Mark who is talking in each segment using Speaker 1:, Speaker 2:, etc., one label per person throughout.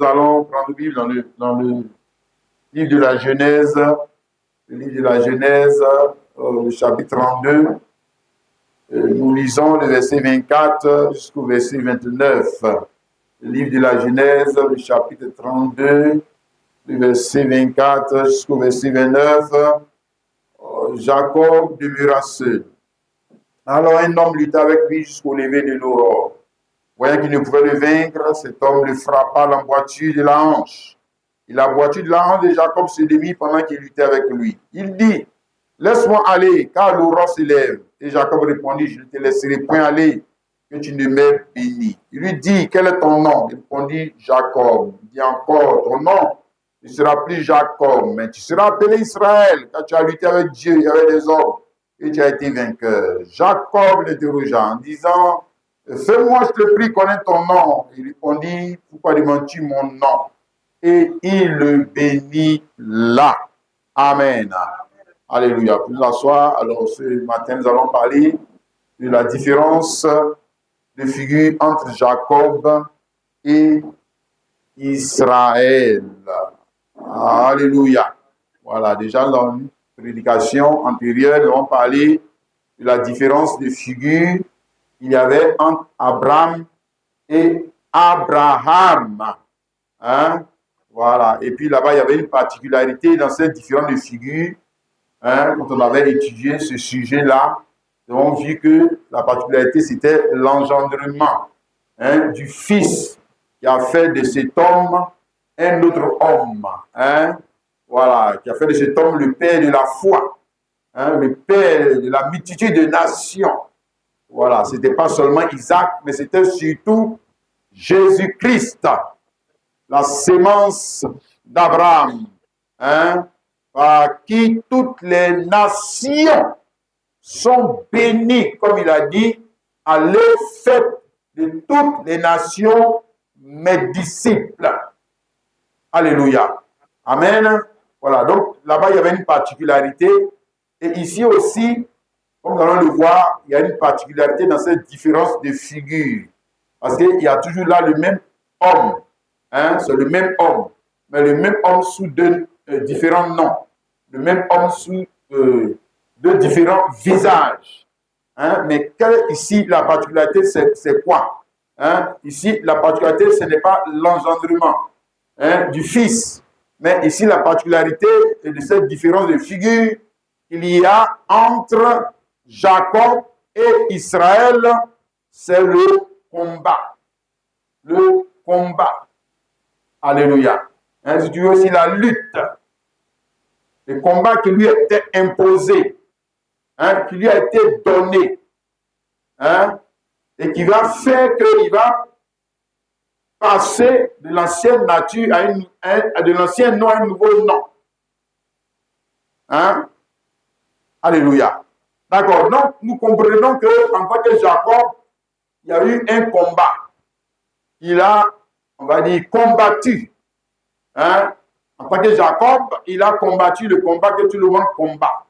Speaker 1: Nous allons prendre le Bible dans le livre de la Genèse, le chapitre 32. Nous lisons le verset 24 jusqu'au verset 29. Le livre de la Genèse, le chapitre 32, le verset 24 jusqu'au verset 29. Jacob demeura seul. Alors un homme lutta avec lui jusqu'au lever de l'aurore. Voyant qu'il ne pouvait le vaincre, cet homme le frappa l'emboîture de la hanche. Et la boîture de la hanche de Jacob se démit pendant qu'il luttait avec lui. Il dit, laisse-moi aller, car l'aurore s'élève. Et Jacob répondit, je ne te laisserai point aller, que tu ne m'aies béni. Il lui dit, quel est ton nom? Il répondit, Jacob. Il dit encore, ton nom ne sera plus Jacob, mais tu seras appelé Israël, car tu as lutté avec Dieu et avec les hommes, et tu as été vainqueur. Jacob l'interrogea en disant, fais-moi, je te prie, connaître ton nom. Il répondit, pourquoi demandes-tu mon nom? Et il le bénit là. Amen. Alléluia. Pour nous asseoir, alors ce matin, nous allons parler de la différence de figure entre Jacob et Israël. Alléluia. Voilà, déjà dans une prédication antérieure, nous avons parlé de la différence de figure qu'il y avait entre Abraham et Abraham. Hein? Voilà. Et puis là-bas, il y avait une particularité dans ces différentes figures. Hein? Quand on avait étudié ce sujet-là, nous avons vu que la particularité, c'était l'engendrement, hein, du Fils qui a fait de cet homme un autre homme. Hein? Voilà, qui a fait de cet homme le père de la foi, hein, le père de la multitude de nations. Voilà, ce n'était pas seulement Isaac, mais c'était surtout Jésus-Christ, la sémence d'Abraham, hein, par qui toutes les nations sont bénies, comme il a dit, allez faites de toutes les nations mes disciples. Alléluia. Amen. Voilà, donc là-bas, il y avait une particularité. Et ici aussi, comme nous allons le voir, il y a une particularité dans cette différence de figure. Parce qu'il y a toujours là le même homme. Hein, c'est le même homme. Mais le même homme sous deux différents noms. Le même homme sous deux différents visages. Hein, mais ici, la particularité, c'est quoi? Hein, ici, la particularité, ce n'est pas l'engendrement, hein, du Fils. Mais ici, la particularité de cette différence de figure qu'il y a entre Jacob et Israël, c'est le combat. Le combat. Alléluia. Hein, si tu veux aussi la lutte. Le combat qui lui a été imposé, hein, qui lui a été donné, hein, et qui va faire qu'il va passer de l'ancienne nature de l'ancien nom à un nouveau nom. Hein? Alléluia. D'accord. Donc, nous comprenons qu'en tant que Jacob, il y a eu un combat. Il a, on va dire, combattu. Hein? En tant que Jacob, il a combattu le combat que tout le monde combat.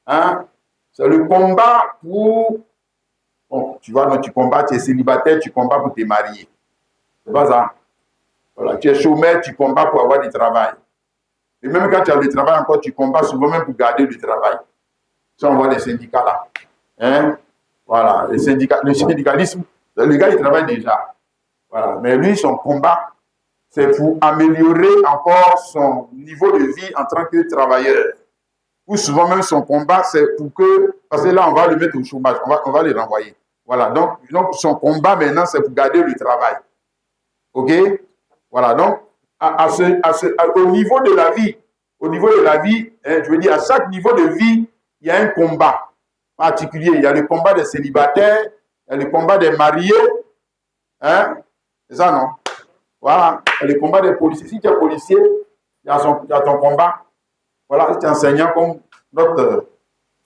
Speaker 1: Hein? C'est le combat pour... Bon, tu vois, quand tu combats, tu es célibataire, tu combats pour te marier. C'est pas ça. Voilà. Tu es chômeur, tu combats pour avoir du travail. Et même quand tu as le travail encore, tu combats souvent même pour garder le travail. Ça, on voit les syndicats là. Hein? Voilà. Le syndicalisme, le gars, il travaille déjà. Voilà. Mais lui, son combat, c'est pour améliorer encore son niveau de vie en tant que travailleur. Ou souvent même son combat, c'est pour que... Parce que là, on va le mettre au chômage, on va le renvoyer. Voilà. Donc son combat maintenant, c'est pour garder le travail. OK? Voilà. Donc, au niveau de la vie, hein, je veux dire, à chaque niveau de vie, il y a un combat particulier. Il y a le combat des célibataires, il y a le combat des mariés. Hein? C'est ça, non? Voilà. Il y a le combat des policiers. Si tu es policier, il y a ton combat. Voilà. Si tu es enseignant comme notre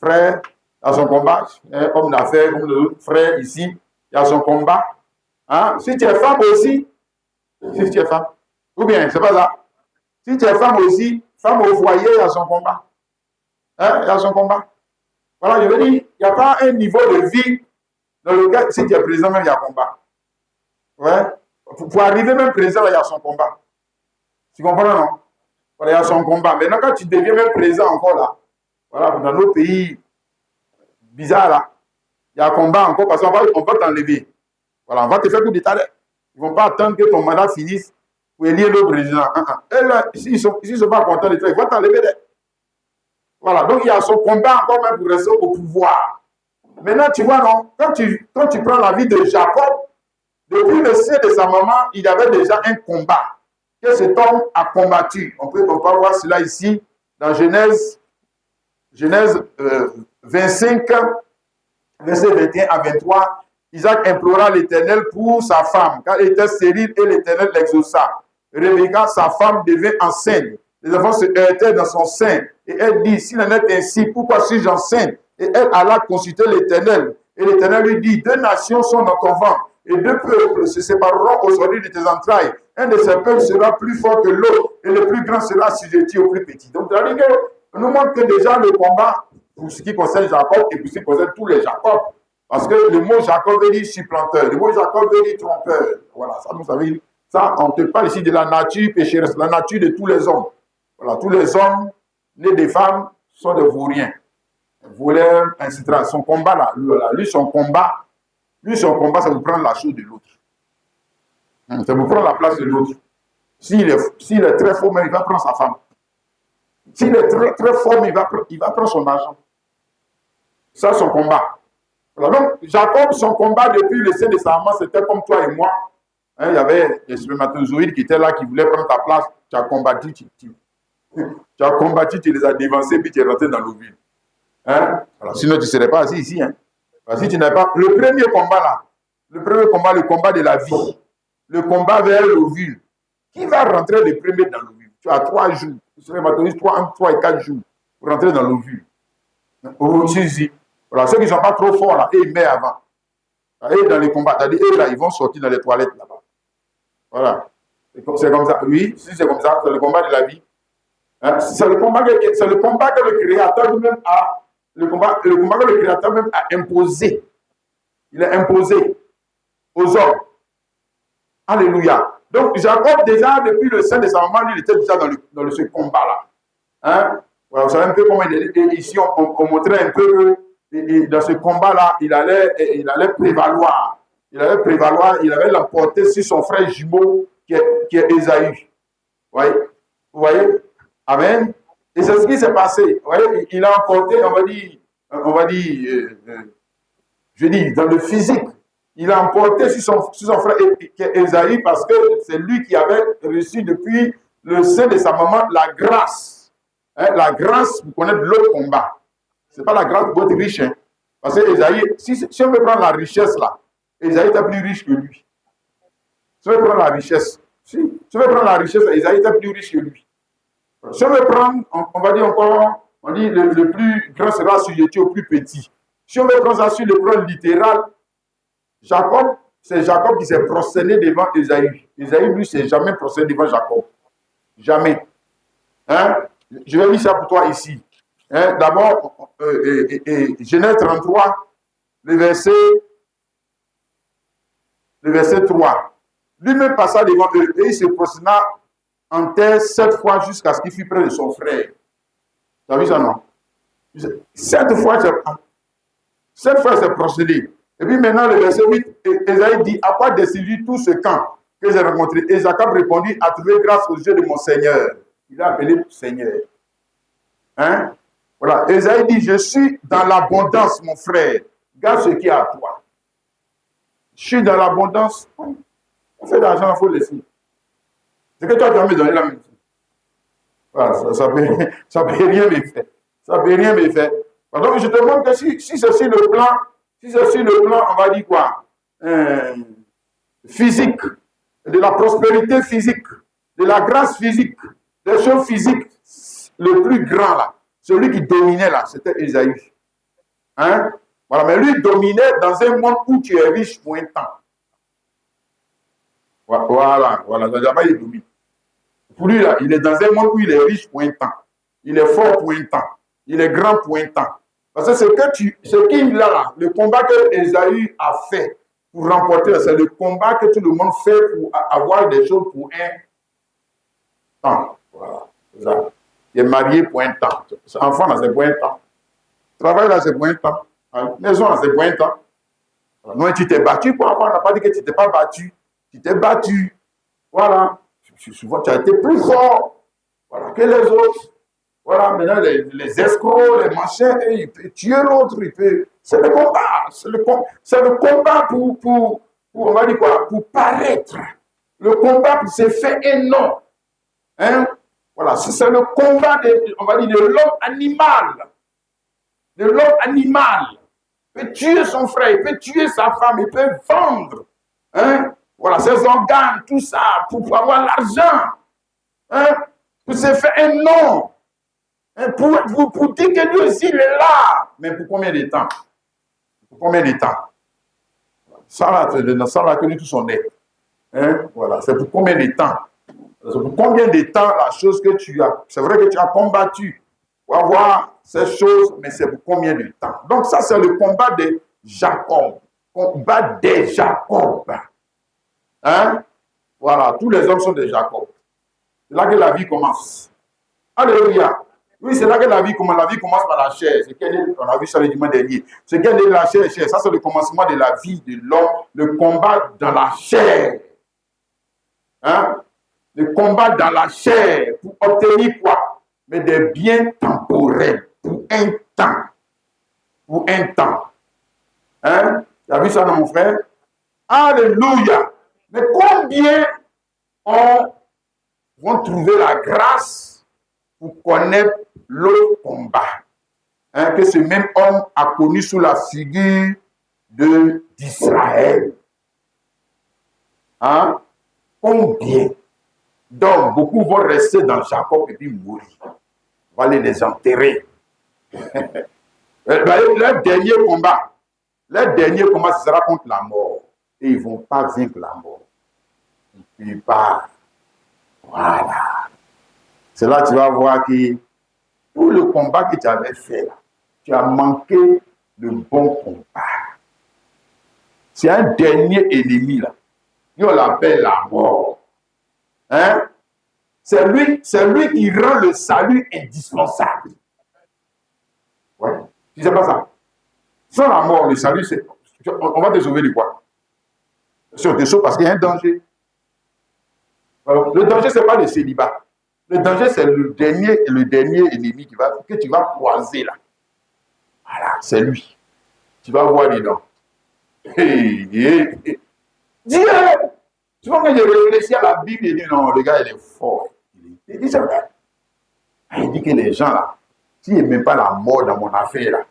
Speaker 1: frère, il y a son combat. Homme d'affaires, comme le frère ici, il y a son combat. Hein? Si tu es femme aussi, si tu es femme, ou bien, c'est pas ça. Si tu es femme aussi, femme au foyer, il y a son combat. Hein? Il y a son combat. Voilà, je veux dire, il n'y a pas un niveau de vie dans lequel, si tu es président, même il y a combat. Ouais. Pour arriver même présent, là, il y a son combat. Tu comprends, non? Voilà, il y a son combat. Maintenant, quand tu deviens même présent encore là, voilà, dans nos pays bizarres là, il y a un combat encore parce qu'on va t'enlever. Voilà, on va te faire coup d'état. Ils ne vont pas attendre que ton mandat finisse pour élire le président. Et là, s'ils ne sont pas contents de toi, ils vont t'enlever. Voilà, donc il y a son combat encore même pour rester au pouvoir. Maintenant, tu vois, non, quand tu prends la vie de Jacob, depuis le sein de sa maman, il avait déjà un combat que cet homme a combattu. On peut voir cela ici dans Genèse 25, verset 21 à 23. Isaac implora l'Éternel pour sa femme, car elle était stérile et l'Éternel l'exauça. Rebecca, sa femme, devint enceinte. Les enfants se heurtaient dans son sein. Et elle dit, s'il en est ainsi, pourquoi suis-je enceinte? Et elle alla consulter l'Éternel. Et l'Éternel lui dit, 2 nations sont dans ton ventre, et 2 peuples se sépareront aujourd'hui de tes entrailles. Un de ces peuples sera plus fort que l'autre, et le plus grand sera assujetti au plus petit. Donc, ça veut dire qu'on nous montre que déjà le combat, pour ce qui concerne Jacob, et pour ce qui concerne tous les Jacob, parce que le mot Jacob veut dire supplanteur, le mot Jacob veut dire trompeur. Voilà, ça nous savez. Ça, on te parle ici de la nature pécheresse, la nature de tous les hommes. Voilà, tous les hommes nés des femmes sont des vauriens. Voleurs, ainsi de suite. Son combat là, lui, son combat, c'est de prendre la chose de l'autre. C'est de prendre la place de l'autre. S'il est très fort, mais il va prendre sa femme. S'il est très, très fort, mais il va prendre son argent. Ça, son combat. Voilà, donc, Jacob, son combat depuis le sein de sa maman, c'était comme toi et moi. Hein, il y avait des spermatozoïdes qui étaient là, qui voulaient prendre ta place. Tu as combattu, tu les as dévancés, puis tu es rentré dans l'ovule. Hein? Alors, sinon, tu ne serais pas assis ici. Hein? Si tu n'avais pas. Le premier combat là, le combat de la vie, le combat vers l'ovule. Qui va rentrer le premier dans l'ovule? Tu as 3 jours. Tu serais matoniste 3 et 4 jours pour rentrer dans l'ovule. Voilà, ceux qui ne sont pas trop forts là, et ils meurent avant. Et dans les combats, eux là, ils vont sortir dans les toilettes là-bas. Voilà. C'est comme ça. Oui, si c'est comme ça, c'est le combat de la vie. Hein? C'est le combat que le Créateur lui-même a. Le combat que le Créateur même a imposé. Il a imposé aux hommes. Alléluia. Donc, Jacob, déjà, depuis le sein de sa maman, il était déjà dans ce combat-là. Hein? Voilà, vous savez un peu comment il est. Ici, on montrait un peu que dans ce combat-là, il allait prévaloir. Il avait l'emporté sur son frère jumeau qui est Ésaü. Vous voyez? Amen. Et c'est ce qui s'est passé. Vous voyez, il a emporté, je dis, dans le physique, il a emporté sur son frère qui est Ésaü parce que c'est lui qui avait reçu depuis le sein de sa maman la grâce. Hein, la grâce pour connaître l'autre combat. Ce n'est pas la grâce pour être riche. Hein. Parce que Ésaü, si on veut prendre la richesse là, Ésaü était plus riche que lui. Si on veut prendre la richesse, Ésaü était plus riche que lui. Si on veut prendre, on va dire encore, on dit le plus grand sera assujetti au plus petit. Si on veut prendre ça sur le plan littéral, c'est Jacob qui s'est prosterné devant Ésaü. Ésaü, lui, s'est jamais prosterné devant Jacob. Jamais. Hein? Je vais lire ça pour toi ici. Hein? D'abord, Genèse 33, le verset 3. Lui-même passa devant eux et il se prosterna en terre 7 fois jusqu'à ce qu'il fût près de son frère. Tu as vu ça, non? 7 fois, il s'est prosterné. Et puis maintenant, le verset 8, Ésaü dit, à quoi descendit tout ce camp que j'ai rencontré? Et Jacob répondit, à trouver grâce aux yeux de mon Seigneur. Il a appelé Seigneur. Hein? Voilà. Ésaü dit, je suis dans l'abondance, mon frère. Garde ce qui est à toi. Je suis dans l'abondance. On fait de l'argent, il faut laisser. C'est que toi, tu vas me donner la même chose. Voilà, ça peut rien me faire. Ça peut rien me faire. Donc, je te montre que si c'est sur le plan, on va dire quoi? Physique, de la prospérité physique, de la grâce physique, des choses physiques, le plus grand là, celui qui dominait là, c'était Ésaü. Hein? Voilà, mais lui dominait dans un monde où tu es riche pour un temps. Voilà, d'abord il domine. Pour lui, là, il est dans un monde où il est riche pour un temps. Il est fort pour un temps. Il est grand pour un temps. Parce que ce qu'il a là, le combat que Ésaü a fait, pour remporter, c'est le combat que tout le monde fait pour avoir des choses pour un temps. Voilà, c'est ça. Tu es marié pour un temps. Enfant, là, c'est pour un temps. Travail, là, c'est pour un temps. Maison, là, c'est pour un temps. Non, tu t'es battu pour avoir, on n'a pas dit que tu t'es pas battu. Tu t'es battu. Voilà. Souvent, tu as été plus fort, voilà, que les autres. Voilà, maintenant, les escrocs, les machins, il peut tuer l'autre, il peut... C'est le combat. C'est le combat pour, on va dire quoi, pour paraître. Le combat pour se faire un nom. Hein? Voilà, c'est le combat, on va dire, de l'homme animal. De l'homme animal. Il peut tuer son frère, il peut tuer sa femme, il peut vendre. Hein? Voilà, ses organes, tout ça, pour avoir l'argent. Hein? Pour se faire un nom. Hein? Pour dire que Dieu aussi, il est là. Mais pour combien de temps? Pour combien de temps? Ça là, que tout son est. Hein? Voilà, c'est pour combien de temps? C'est pour combien de temps la chose que tu as... C'est vrai que tu as combattu pour avoir ces choses, mais c'est pour combien de temps? Donc ça, c'est le combat de Jacob. Combat de Jacob. Hein? Voilà, tous les hommes sont de Jacob. C'est là que la vie commence. Alléluia. Oui, c'est là que la vie commence. La vie commence par la chair. On a vu ça le dimanche dernier. C'est qu'elle est la chair. Ça, c'est le commencement de la vie de l'homme. Le combat dans la chair. Hein? Le combat dans la chair pour obtenir quoi? Mais des biens temporels. Pour un temps. Pour un temps. Hein? Tu as vu ça, non, mon frère? Alléluia. Mais combien vont trouver la grâce pour connaître l'autre combat, hein, que ce même homme a connu sous la figure d'Israël. Hein? Combien? Donc, beaucoup vont rester dans Jacob et puis mourir. On va les enterrer. Leur dernier combat, ce sera contre la mort. Et ils ne vont pas vaincre la mort. Ils ne peuvent pas. Voilà. C'est là que tu vas voir que pour le combat que tu avais fait, là, tu as manqué le bon combat. C'est un dernier ennemi, là. On l'appelle la mort. Hein? C'est lui qui rend le salut indispensable. Ouais. Tu ne sais pas ça? Sans la mort, le salut, c'est... On va te sauver de quoi? Si on te sauve parce qu'il y a un danger. Alors, le danger, ce n'est pas le célibat. Le danger, c'est le dernier ennemi que tu vas croiser là. Voilà, c'est lui. Tu vas voir dedans. Dieu! Tu vois, quand je réfléchis à la Bible, il dit non, le gars, il est fort. Il dit c'est vrai. Il dit que les gens là, s'ils n'aiment pas la mort dans mon affaire là,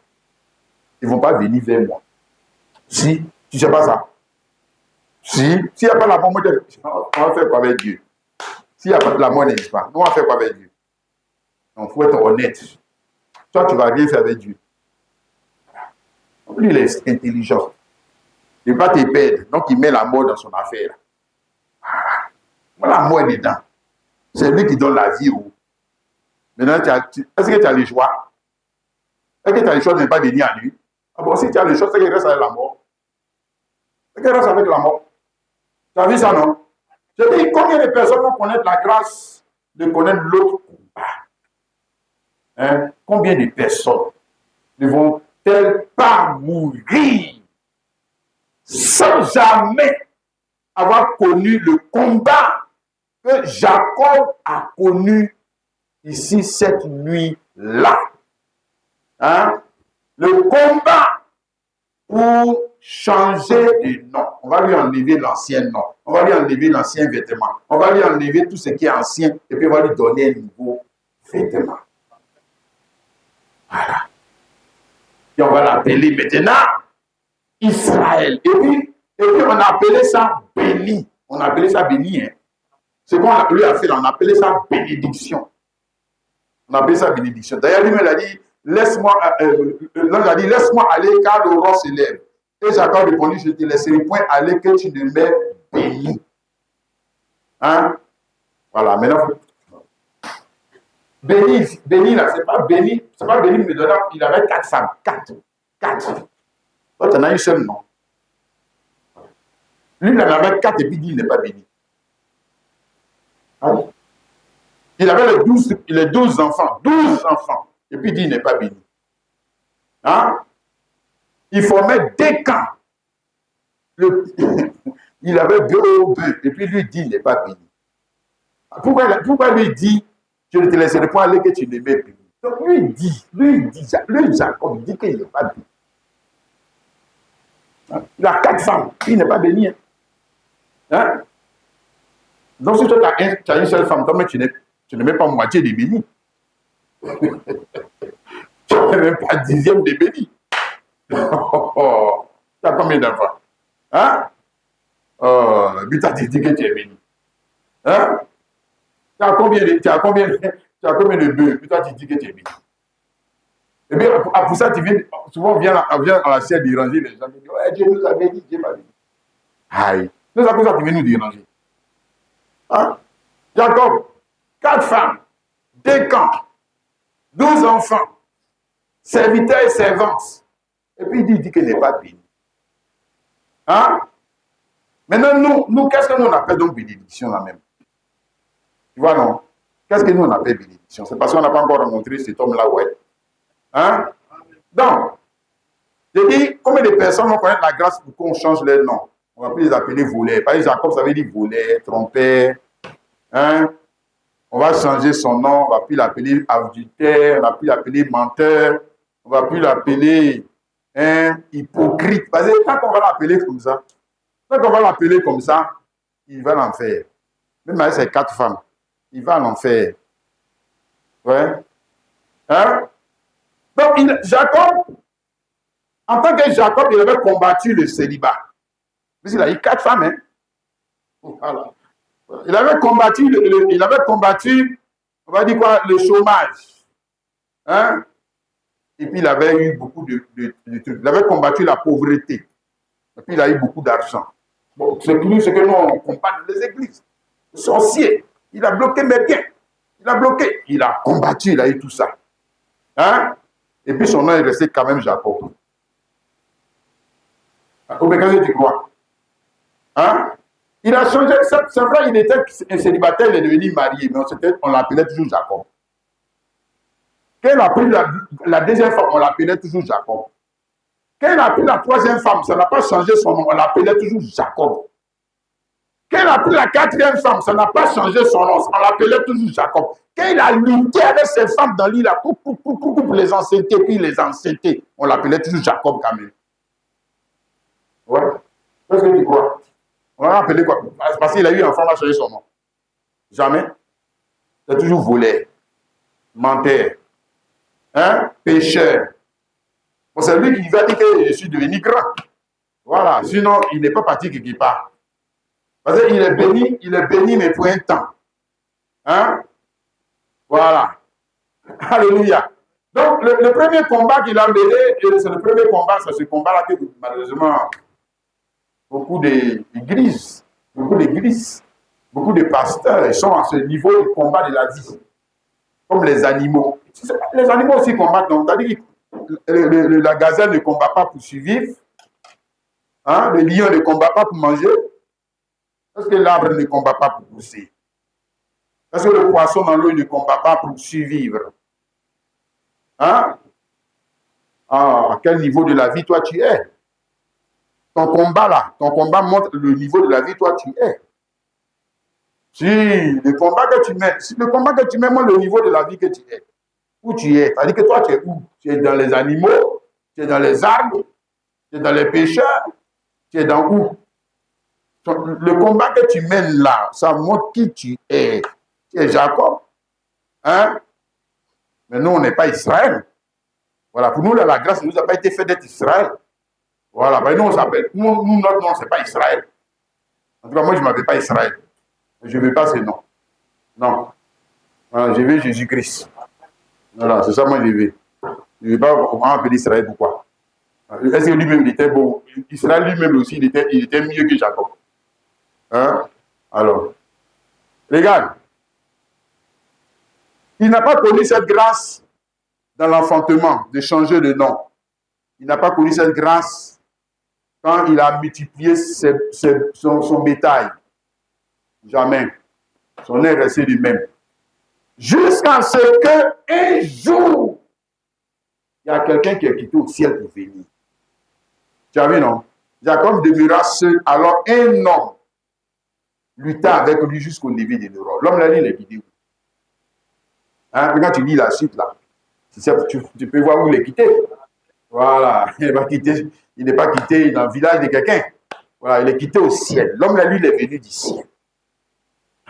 Speaker 1: ils ne vont pas venir vers moi. Si, tu ne sais pas ça. S'il n'y a pas la mort, on va faire quoi avec Dieu? S'il n'y a pas de la mort, n'existe pas. On va faire quoi avec Dieu? Donc, il faut être honnête. Toi, tu ne vas rien faire avec Dieu. Lui, il est intelligent. Il ne va pas te perdre. Donc, il met la mort dans son affaire. Voilà. La mort est dedans. C'est lui qui donne la vie. Maintenant, est-ce que tu as le choix? Est-ce que tu as le choix de ne pas venir à lui? Ah bon, si tu as le choix, c'est qu'il reste avec la mort. C'est qu'il reste avec la mort. Tu as vu ça, non? Je dis, combien de personnes vont connaître la grâce de connaître l'autre combat? Hein? Combien de personnes ne vont-elles pas mourir sans jamais avoir connu le combat que Jacob a connu ici cette nuit-là? Hein? Le combat pour changer de nom. On va lui enlever l'ancien nom. On va lui enlever l'ancien vêtement. On va lui enlever tout ce qui est ancien et puis on va lui donner un nouveau vêtement. Voilà. Et on va l'appeler maintenant Israël. Et puis on a appelé ça béni. On a appelé ça béni. Hein. C'est qu'on lui a fait, on a appelé ça bénédiction. On a appelé ça bénédiction. D'ailleurs, lui-même a dit, laisse-moi aller car le roi se lève. Et Jacob répondit, je ne te laisserai point aller que tu ne m'aies béni. Hein? Voilà, maintenant. Béni là, c'est pas béni me donnant, il avait 4 femmes. 4. Toi, tu en as une seule, non? Lui, il en avait 4 et puis il dit, il n'est pas béni. Hein? Il avait les 12 enfants. 12 enfants. Et puis il dit, il n'est pas béni. Hein? Il formait des camps. Il avait 2 bœufs. Et puis lui, il dit, il n'est pas béni. Pourquoi lui dit, je ne te laisserai pas aller que tu ne m'aies béni? Donc lui, Jacob, il dit qu'il n'est pas béni. Il a 4 femmes. Il n'est pas béni. Hein? Donc si toi, tu as une seule femme, toi, tu ne mets pas moitié des bénis. Tu n'as même pas 10e des bénis. Tu as combien d'enfants? Hein? Puis tu as dit que tu es béni. Hein? Tu as combien de bœufs? Puis toi, tu dis que tu es béni. Et bien, pour ça, souvent, on vient à la chair déranger les gens. Ils disent, ouais, Dieu nous a béni, Dieu m'a béni. Aïe. C'est pour ça que tu viens nous déranger. Hein? Jacob, 4 femmes, 2 camps, 12 enfants, serviteurs et servantes. Et puis il dit qu'il n'est pas béni. Hein? Maintenant, nous qu'est-ce que nous on appelle donc bénédiction là même? Tu vois, non? Qu'est-ce que nous on appelle bénédiction? C'est parce qu'on n'a pas encore rencontré cet homme-là, ouais. Hein? Donc, je dis, combien de personnes vont connaître la grâce pour qu'on change leur nom? On va plus les appeler voleurs. Par exemple, Jacob, ça veut dire voleur, trompeur. Hein? On va changer son nom, on ne va plus l'appeler adultère, on ne va plus l'appeler menteur, on ne va plus l'appeler hypocrite. Parce que tant qu'on va l'appeler comme ça, il va l'enfer. Même avec ses 4 femmes, il va l'enfer. Ouais. Hein? Donc, Jacob, en tant que Jacob, il avait combattu le célibat. Parce qu'il a eu 4 femmes. Hein? Voilà. Il avait combattu, on va dire quoi, le chômage. Hein? Et puis il avait eu beaucoup de trucs. Il avait combattu la pauvreté. Et puis il a eu beaucoup d'argent. Bon, ce que nous, on combat dans les églises. Le sorcier, il a bloqué mes biens. Il a combattu, il a eu tout ça. Hein? Et puis son nom est resté quand même Jacob. Au Bécasse, tu crois? Hein? Il a changé, c'est vrai, il était un célibataire, il est devenu marié, mais on l'appelait toujours Jacob. Quand il a pris la 2e femme, on l'appelait toujours Jacob. Quand il a pris la 3e femme, ça n'a pas changé son nom, on l'appelait toujours Jacob. Quand il a pris la 4e femme, ça n'a pas changé son nom, on l'appelait toujours Jacob. Quand il a lutté avec ses femmes dans l'île, pour les enceinter, puis les enceinter, on l'appelait toujours Jacob quand même. Ouais. Qu'est-ce que tu crois? On l'a appelé quoi? Parce qu'il a eu un enfant, on va changer son nom. Jamais. C'est toujours voleur, menteur, hein? Pécheur. Bon, c'est lui qui va dire que je suis devenu grand. Voilà. Sinon, il n'est pas parti quelque part. Parce qu'il est béni, mais pour un temps. Hein? Voilà. Alléluia. Donc, le premier combat qu'il a mené, c'est le premier combat, c'est ce combat-là que malheureusement, beaucoup d'églises, beaucoup de pasteurs, ils sont à ce niveau de combat de la vie. Comme les animaux. Les animaux aussi combattent. C'est-à-dire que la gazelle ne combat pas pour survivre. Hein? Le lion ne combat pas pour manger. Est-ce que l'arbre ne combat pas pour pousser? Est-ce que le poisson dans l'eau ne combat pas pour survivre? Hein? À quel niveau de la vie toi tu es? Ton combat montre le niveau de la vie toi tu es. Si le combat que tu mets montre le niveau de la vie que tu es, où tu es, c'est-à-dire que toi tu es où? Tu es dans les animaux, tu es dans les arbres, tu es dans les pécheurs, tu es dans où? Le combat que tu mènes là, ça montre qui tu es. Tu es Jacob. Hein? Mais nous, on n'est pas Israël. Voilà, pour nous, la grâce ne nous a pas été faite d'être Israël. Voilà, ben nous, on s'appelle. Nous, notre nom, ce n'est pas Israël. En tout cas, moi, je ne m'appelle pas Israël. Je ne veux pas ce nom. Non. Voilà, je veux Jésus-Christ. Voilà, c'est ça, moi, je veux. Je ne veux pas m'appeler Israël, pourquoi? Est-ce que lui-même, il était beau? Israël lui-même aussi, il était mieux que Jacob. Hein? Alors, regarde. Il n'a pas connu cette grâce dans l'enfantement de changer de nom. Il n'a pas connu cette grâce quand il a multiplié son bétail. Jamais. Son nez est resté du même. Jusqu'à ce qu'un jour, il y a quelqu'un qui est quitté au ciel pour venir. Tu as vu, non? Jacob demeura seul. Alors un homme lutta avec lui jusqu'au lever de l'aurore. L'homme l'a lu les vidéos. Hein? Quand tu lis la suite, là, tu peux voir où il est quitté. Voilà. Il n'est pas quitté dans le village de quelqu'un. Voilà, il est quitté au ciel. L'homme là, lui, il est venu du ciel.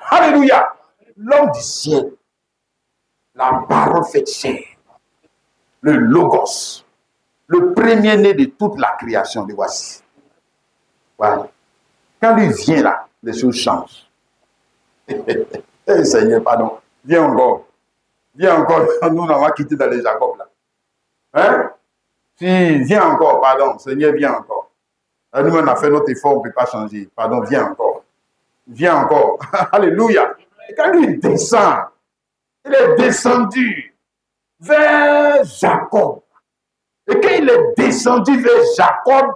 Speaker 1: Alléluia. L'homme du ciel. La parole faite chair. Le logos. Le premier-né de toute la création. Le voici. Voilà. Quand lui vient là, les choses changent. Seigneur, pardon. Viens encore. Viens encore. Nous, on va quitter dans les Jacob là. Hein? Si, viens encore, pardon. Seigneur, viens encore. Nous, on a fait notre effort, on ne peut pas changer. Pardon, viens encore. Viens encore. Alléluia. Et quand il descend, il est descendu vers Jacob. Et quand il est descendu vers Jacob,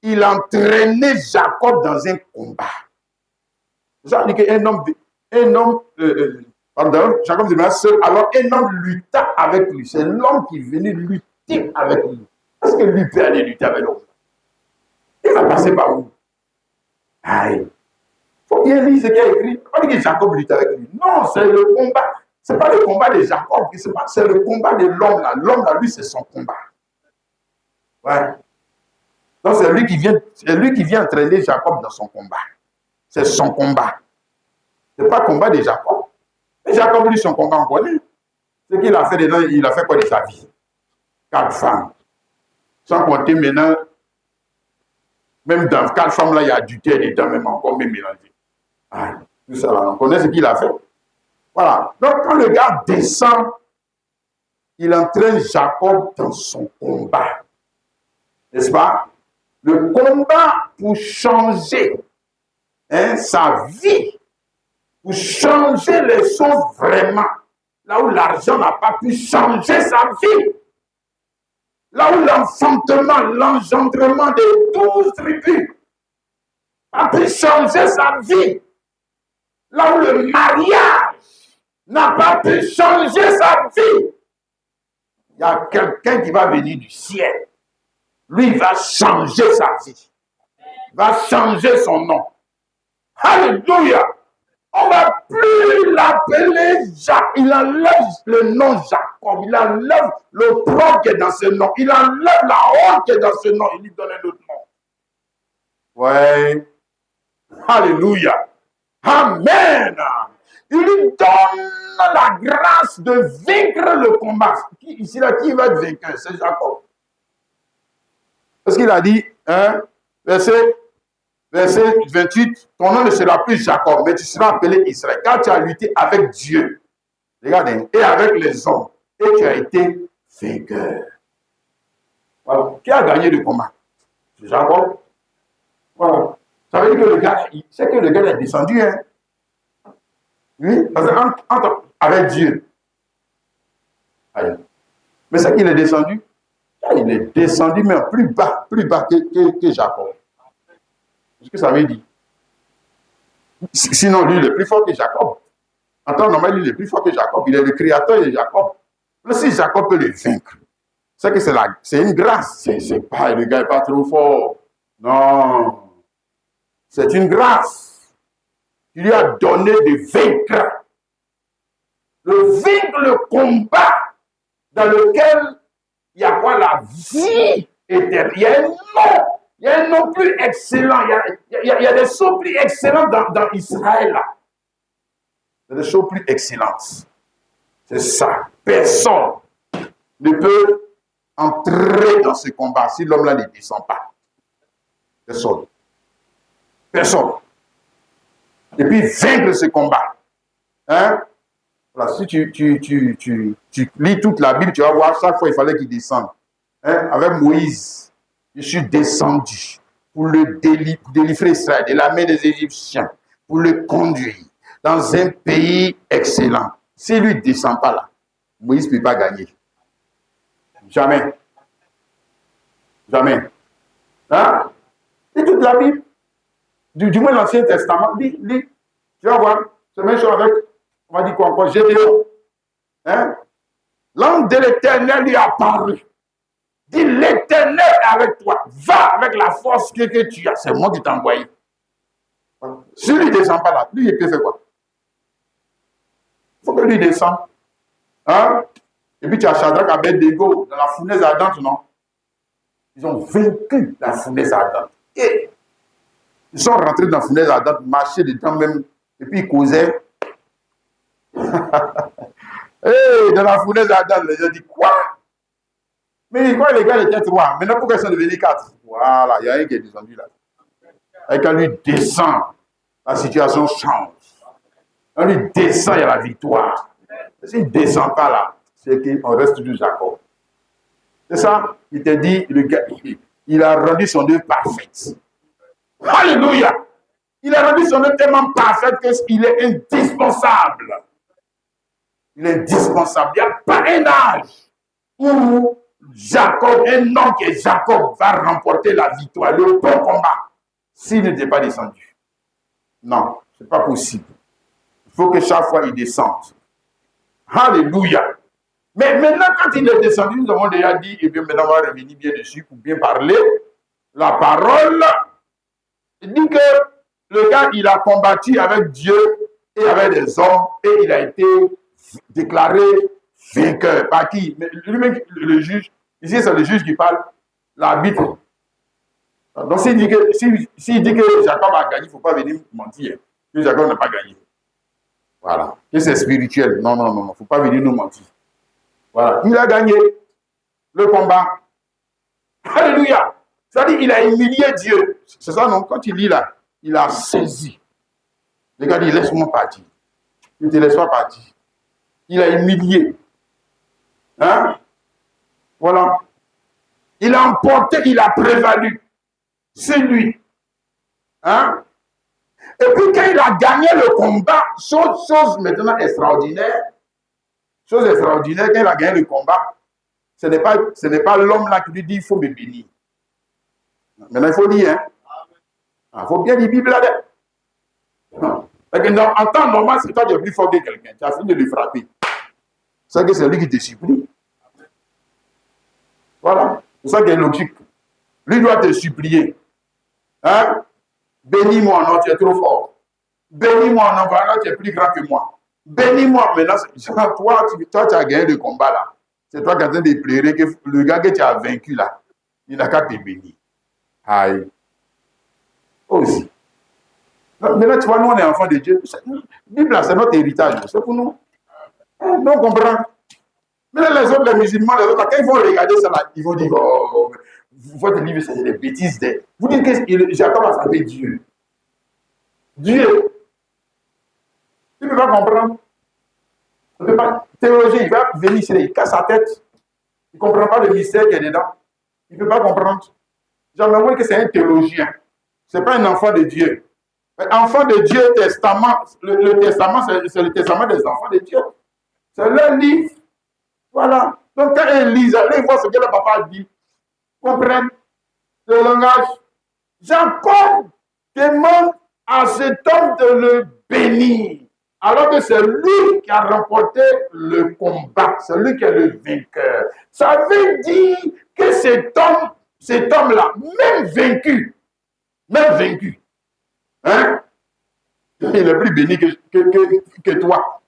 Speaker 1: il entraînait Jacob dans un combat. Ça veut dire qu'un homme, Jacob demeura seul, alors un homme lutta avec lui. C'est l'homme qui est venu lutter avec lui. Est-ce que lui peut aller lutter avec l'autre? Il va passer par où? Aïe. Il faut bien lire ce qu'il a écrit. Pas dire que Jacob lutte avec lui. Non, c'est le combat. Ce n'est pas le combat de Jacob, c'est le combat de l'homme là. L'homme là, lui, c'est son combat. Ouais. Donc c'est lui qui vient entraîner Jacob dans son combat. C'est son combat. Ce n'est pas le combat de Jacob. Mais Jacob, lui, son combat, on connaît. Ce qu'il a fait dedans, il a fait quoi de sa vie? 4 femmes. Sans compter maintenant, même dans 4 femmes là, il y a adultère dedans, même encore, même mélangé. Ah, tout ça, on connaît ce qu'il a fait. Voilà. Donc, quand le gars descend, il entraîne Jacob dans son combat. N'est-ce pas? Le combat pour changer sa vie, pour changer les choses vraiment. Là où l'argent n'a pas pu changer sa vie. Là où l'engendrement des 12 tribus a pu changer sa vie. Là où le mariage n'a pas pu changer sa vie. Il y a quelqu'un qui va venir du ciel. Lui, il va changer sa vie. Il va changer son nom. Alléluia. On ne va plus l'appeler Jacques. Il enlève le nom Jacob. Il enlève le propre qui est dans ce nom. Il enlève la honte qui est dans ce nom. Il lui donne un autre nom. Ouais. Alléluia. Amen. Il lui donne la grâce de vaincre le combat. Ici, là, qui va être vainqueur? C'est Jacob. Parce qu'il a dit, verset 28, ton nom ne sera plus Jacob, mais tu seras appelé Israël. Car tu as lutté avec Dieu, regardez, et avec les hommes, et tu as été vainqueur. Voilà. Qui a gagné le combat? C'est Jacob. Voilà. Ça veut dire que le gars, c'est que le gars est descendu, hein. Oui, parce que avec Dieu. Allez. Mais c'est qu'il est descendu. Il est descendu, mais plus bas que Jacob. C'est ce que ça veut dire. Sinon, lui, il est plus fort que Jacob. En temps normal, lui, il est plus fort que Jacob. Il est le créateur de Jacob. Mais si Jacob peut le vaincre, c'est que c'est une grâce. C'est pas, le gars n'est pas trop fort. Non. C'est une grâce. Il lui a donné de vaincre. Vaincre le combat dans lequel il y a quoi? La vie éternelle. Il y a un nom plus excellent. Il y a des choses plus excellentes dans Israël. Là. Il y a des choses plus excellentes. C'est ça. Personne ne peut entrer dans ce combat si l'homme-là ne descend pas. Personne. Personne. Et puis vaincre ce combat. Hein? Voilà, si tu lis toute la Bible, tu vas voir, chaque fois il fallait qu'il descende. Hein? Avec Moïse, je suis descendu pour le délivrer Israël de la main des Égyptiens, pour le conduire dans un pays excellent. S'il ne lui descend pas là, Moïse ne peut pas gagner. Jamais. Jamais. Hein? Et toute la Bible, du moins l'Ancien Testament, lis. Tu vas voir, c'est la même chose avec, on va dire quoi encore, Gédéon. Hein? L'ange de l'Éternel lui apparut. Dit, l'Éternel est avec toi. Va avec la force que tu as. C'est moi qui t'ai envoyé. Si lui ne descend pas là, lui, il peut faire quoi? Il faut que lui descende. Hein? Et puis tu as Shadrach, Abednego dans la fournaise ardente, non? Ils ont vaincu la fournaise ardente. Et ils sont rentrés dans la fournaise ardente, marchaient dedans même, et puis ils causaient. Hey, dans la fournaise ardente, les gens disent quoi? Mais quoi, les gars étaient trois. Maintenant, pourquoi ils sont devenus quatre? Voilà, il y a un qui est descendu là. Et quand lui descend, la situation change. Quand lui descend, il y a la victoire. S'il ne descend pas là, c'est qu'on reste du Jacob. C'est ça, il te dit, le gars, il a rendu son œuvre parfaite. Alléluia! Il a rendu son œuvre tellement parfaite qu'il est indispensable. Il est indispensable. Il n'y a pas un âge où Jacob, un homme qui est Jacob, va remporter la victoire, le bon combat, s'il n'était pas descendu. Non, ce n'est pas possible. Il faut que chaque fois il descende. Alléluia. Mais maintenant, quand il est descendu, nous avons déjà dit, et bien maintenant on va revenir bien dessus pour bien parler. La parole dit que le gars, il a combattu avec Dieu et avec des hommes et il a été déclaré vainqueur. Par qui? Mais lui-même, le juge, ici c'est le juge qui parle, l'arbitre. Donc s'il dit que Jacob a gagné, il ne faut pas venir mentir. Que Jacob n'a pas gagné. Voilà. Que c'est spirituel. Non, il ne faut pas venir nous mentir. Voilà. Il a gagné le combat. Alléluia. C'est-à-dire qu'il a humilié Dieu. C'est ça, non? Quand il lit là, il a saisi. Le gars dit, laisse-moi partir. Il ne te laisse pas partir. Il a humilié. Hein? Voilà. Il a emporté, il a prévalu. C'est lui. Hein? Et puis quand il a gagné le combat, chose maintenant extraordinaire, quand il a gagné le combat, ce n'est pas l'homme là qui lui dit, il faut me bénir. Maintenant, il faut lire, hein. Il faut bien lire la Bible là-dedans. En temps normal, c'est toi qui es plus fort que quelqu'un. Tu as fini de lui frapper. C'est que c'est lui qui te supplie. Voilà. C'est ça qui est logique. Lui doit te supplier. Hein? Bénis-moi, non, tu es trop fort. Bénis-moi, non, voilà, tu es plus grand que moi. Bénis-moi. Maintenant, toi, tu as gagné le combat là. C'est toi qui es en train de pleurer que le gars que tu as vaincu là, il n'a qu'à te bénir. Aïe. Aussi. Maintenant, tu vois, nous, on est enfants de Dieu. La Bible, c'est notre héritage. C'est pour nous. Donc, on comprend. Mais les autres, les musulmans, les autres, quand ils vont regarder ça, là, ils vont dire, oh, votre livre, c'est des bêtises. Vous dites que Jacob a frappé Dieu. Dieu. Tu ne peux pas comprendre. Tu ne peux pas. Théologien, il va venir ici, il casse sa tête. Il ne comprend pas le mystère qui est dedans. Il ne peut pas comprendre. J'aimerais que c'est un théologien. Ce n'est pas un enfant de Dieu. Enfant de Dieu, testament, le testament, c'est le testament des enfants de Dieu. C'est leur livre. Voilà. Donc, quand ils lisent, ils voient ce que le papa dit. Comprennent le langage. Jacob demande à cet homme de le bénir. Alors que c'est lui qui a remporté le combat. C'est lui qui est le vainqueur. Ça veut dire que cet homme-là, même vaincu, hein? Il est plus béni que toi.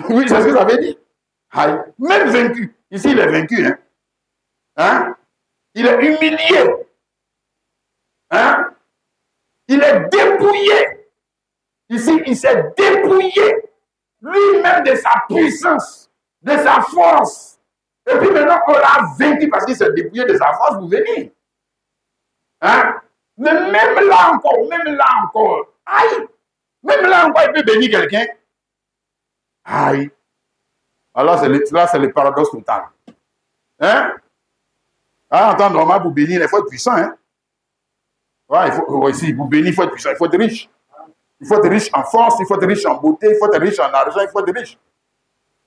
Speaker 1: Oui, c'est ce que ça veut dire. Aïe. Même vaincu. Ici, il est vaincu. Hein? Il est humilié. Hein? Il est dépouillé. Ici, il s'est dépouillé lui-même de sa puissance, de sa force. Et puis maintenant, on l'a vaincu parce qu'il s'est dépouillé de sa force pour venir. Hein? Mais même là encore, aïe, même là encore, il peut bénir quelqu'un. Aïe. Alors là, c'est le paradoxe total. Hein? En temps normal, pour bénir, il faut être puissant. Hein? Ouais, pour bénir, il faut être puissant, il faut être riche. Il faut être riche en force, il faut être riche en beauté, il faut être riche en argent, il faut être riche.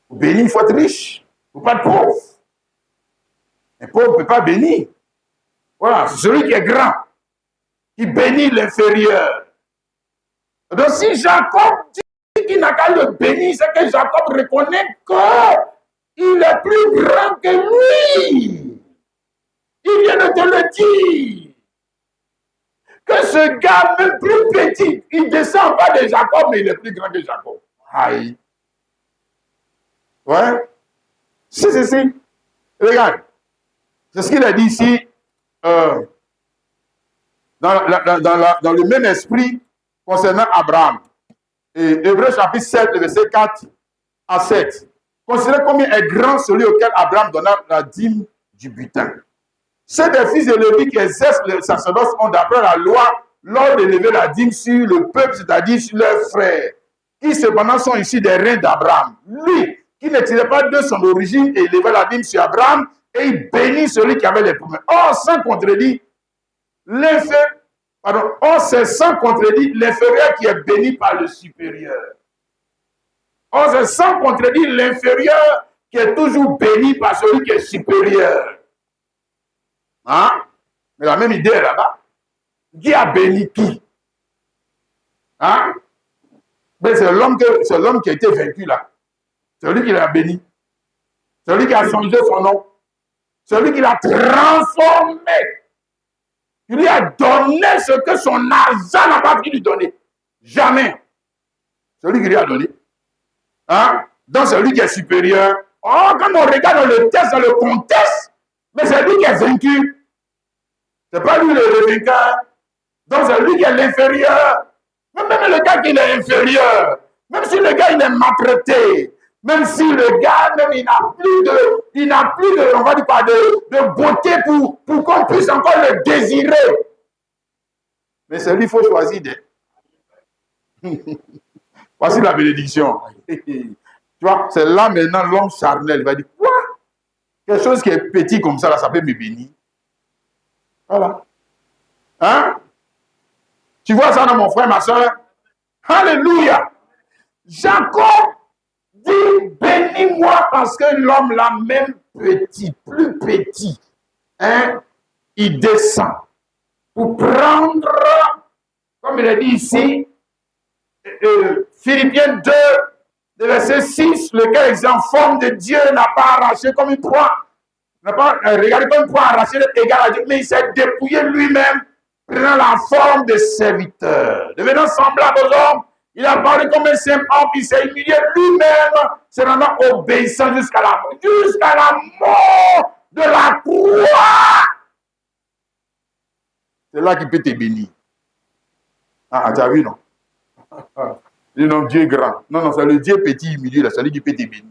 Speaker 1: Pour bénir, il faut être riche. Il ne faut pas être pauvre. Un pauvre ne peut pas bénir. Voilà, c'est celui qui est grand. qui bénit l'inférieur. Donc si Jacob dit qu'il n'a qu'à le bénir, c'est que Jacob reconnaît qu'il est plus grand que lui. Il vient de te le dire. Que ce gars, même plus petit, il descend pas de Jacob, mais il est plus grand que Jacob. Aïe. Ouais. Si. Regarde. C'est ce qu'il a dit ici. Dans le même esprit concernant Abraham. Et Hébreux chapitre 7, verset 4 à 7. Considérez combien est grand celui auquel Abraham donna la dîme du butin. Ceux des fils de Lévi qui exercent le sacerdoce ont d'après la loi l'ordre d'élever la dîme sur le peuple, c'est-à-dire sur leurs frères, qui cependant sont issus des reins d'Abraham. Lui, qui ne tirait pas de son origine et élevait la dîme sur Abraham, et il bénit celui qui avait les promesses. Or, sans contredit, c'est sans contredit l'inférieur qui est béni par le supérieur. Or, c'est sans contredit l'inférieur qui est toujours béni par celui qui est supérieur. Hein? Mais la même idée est là-bas. Qui a béni qui? Hein? Mais c'est l'homme qui a été vaincu là. C'est lui qui l'a béni. C'est lui qui a changé son nom. C'est lui qui l'a transformé. Il lui a donné ce que son argent n'a pas pu lui donner. Jamais. C'est lui qui lui a donné. Hein? Donc c'est lui qui est supérieur. Oh, quand on regarde dans le texte, dans le contexte, mais c'est lui qui est vaincu. C'est pas lui le vainqueur. Donc c'est lui qui est l'inférieur. Même le gars qui est inférieur, même si le gars il est maltraité, même si le gars même il n'a plus de, on va dire pas de beauté pour qu'on puisse encore le désirer. Mais c'est lui qu'il faut choisir. Voici la bénédiction. Tu vois, c'est là maintenant l'homme charnel. Il va dire, quoi? Quelque chose qui est petit comme ça, là, ça peut me bénir. Voilà. Hein? Tu vois ça, dans mon frère, ma soeur? Alléluia. Jacob dit, bénis-moi parce que l'homme là, même petit, plus petit, hein, il descend pour prendre, comme il a dit ici, Philippiens 2, le verset 6, lequel est en forme de Dieu, n'a pas arraché comme une proie, n'a pas regardé comme une proie arrachée égal à Dieu, mais il s'est dépouillé lui-même, prenant la forme de serviteur, devenant semblable aux hommes. Il a parlé comme un simple homme, il s'est humilié lui-même, se rendant obéissant jusqu'à la mort de la croix. C'est là qu'il peut te bénir. Ah, tu as vu, non? Non, Dieu est grand. Non, c'est le Dieu petit humilié, c'est lui qui peut te bénir.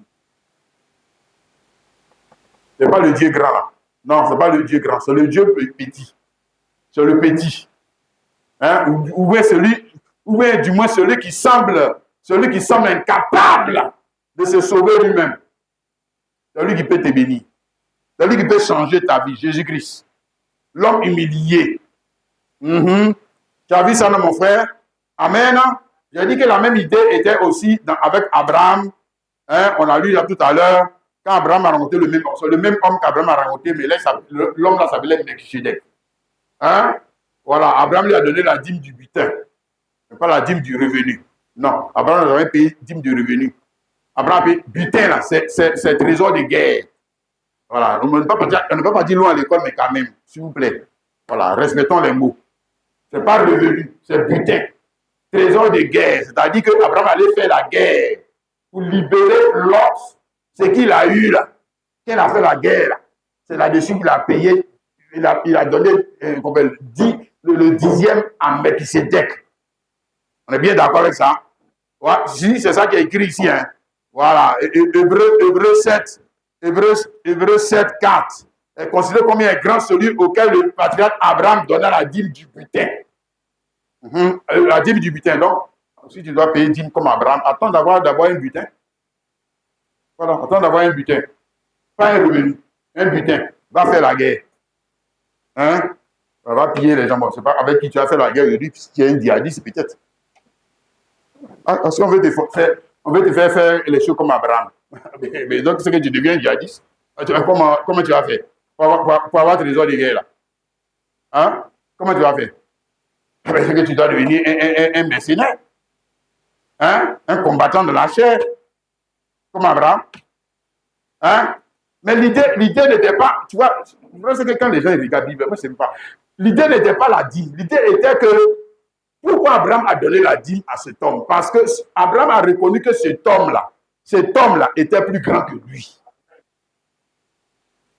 Speaker 1: Ce n'est pas le Dieu grand, là. Non, ce n'est pas le Dieu grand, c'est le Dieu petit. C'est le petit. Hein? Ou bien du moins celui qui semble incapable de se sauver lui-même. C'est lui qui peut te bénir. C'est lui qui peut changer ta vie, Jésus-Christ. L'homme humilié. Tu as vu ça, non, mon frère? Amen. J'ai dit que la même idée était aussi avec Abraham. Hein? On a lu là tout à l'heure, quand Abraham a rencontré le même homme qu'Abraham a rencontré, mais là, l'homme là s'appelait Melchisedec. Hein? Voilà, Abraham lui a donné la dîme du butin. Pas la dîme du revenu. Non, Abraham n'a jamais payé dîme du revenu. Abraham a payé butin, là, c'est trésor de guerre. Voilà, on ne peut pas dire loin à l'école, mais quand même, s'il vous plaît. Voilà, respectons les mots. Ce n'est pas revenu, c'est butin. Trésor de guerre, c'est-à-dire qu'Abraham allait faire la guerre pour libérer Lot, ce qu'il a eu là. Quand il a fait la guerre, là, c'est là-dessus qu'il a payé, il a donné le 10e à Melchisedec. On est bien d'accord avec ça? Ouais, c'est ça qui est écrit ici. Hein. Voilà, Hébreux 7, 4. Considérez combien est grand celui auquel le patriarche Abraham donna la dîme du butin. La dîme du butin, donc, si tu dois payer dîme comme Abraham, attends d'avoir un butin. Voilà, attends d'avoir un butin. Pas un revenu, un butin. Va faire la guerre. Hein? Va piller les gens. Bon, c'est pas avec qui tu as fait la guerre aujourd'hui, puisqu'il y a un djihadiste peut-être. Parce qu'on veut te faire les choses comme Abraham. Mais donc, c'est que tu deviens djihadiste. Comment tu vas faire pour avoir tes trésors de guerre là? Hein? Comment tu vas faire? C'est que tu dois devenir un mercenaire. Hein? Un combattant de la chair. Comme Abraham. Hein? Mais l'idée n'était pas, tu vois, c'est que quand les gens regardent la Bible, moi je ne sais pas. L'idée n'était pas la dîme. L'idée était que pourquoi Abraham a donné la dîme à cet homme? Parce que Abraham a reconnu que cet homme-là était plus grand que lui.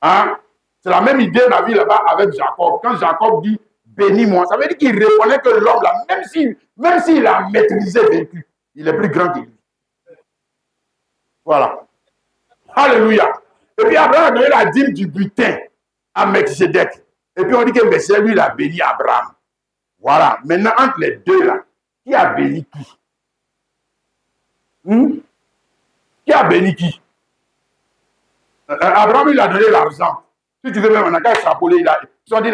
Speaker 1: Hein? C'est la même idée qu'on a vu là-bas avec Jacob. Quand Jacob dit bénis-moi, ça veut dire qu'il reconnaît que l'homme-là, même s'il a maîtrisé vécu, il est plus grand que lui. Voilà. Alléluia. Et puis Abraham a donné la dîme du butin à Melchisedec. Et puis on dit que Melchisedec, lui, il a béni Abraham. Voilà. Maintenant, entre les deux là, qui a béni qui? Qui a béni qui? Abraham, il a donné l'argent. Si tu veux même, on a qu'à extrapoler, il a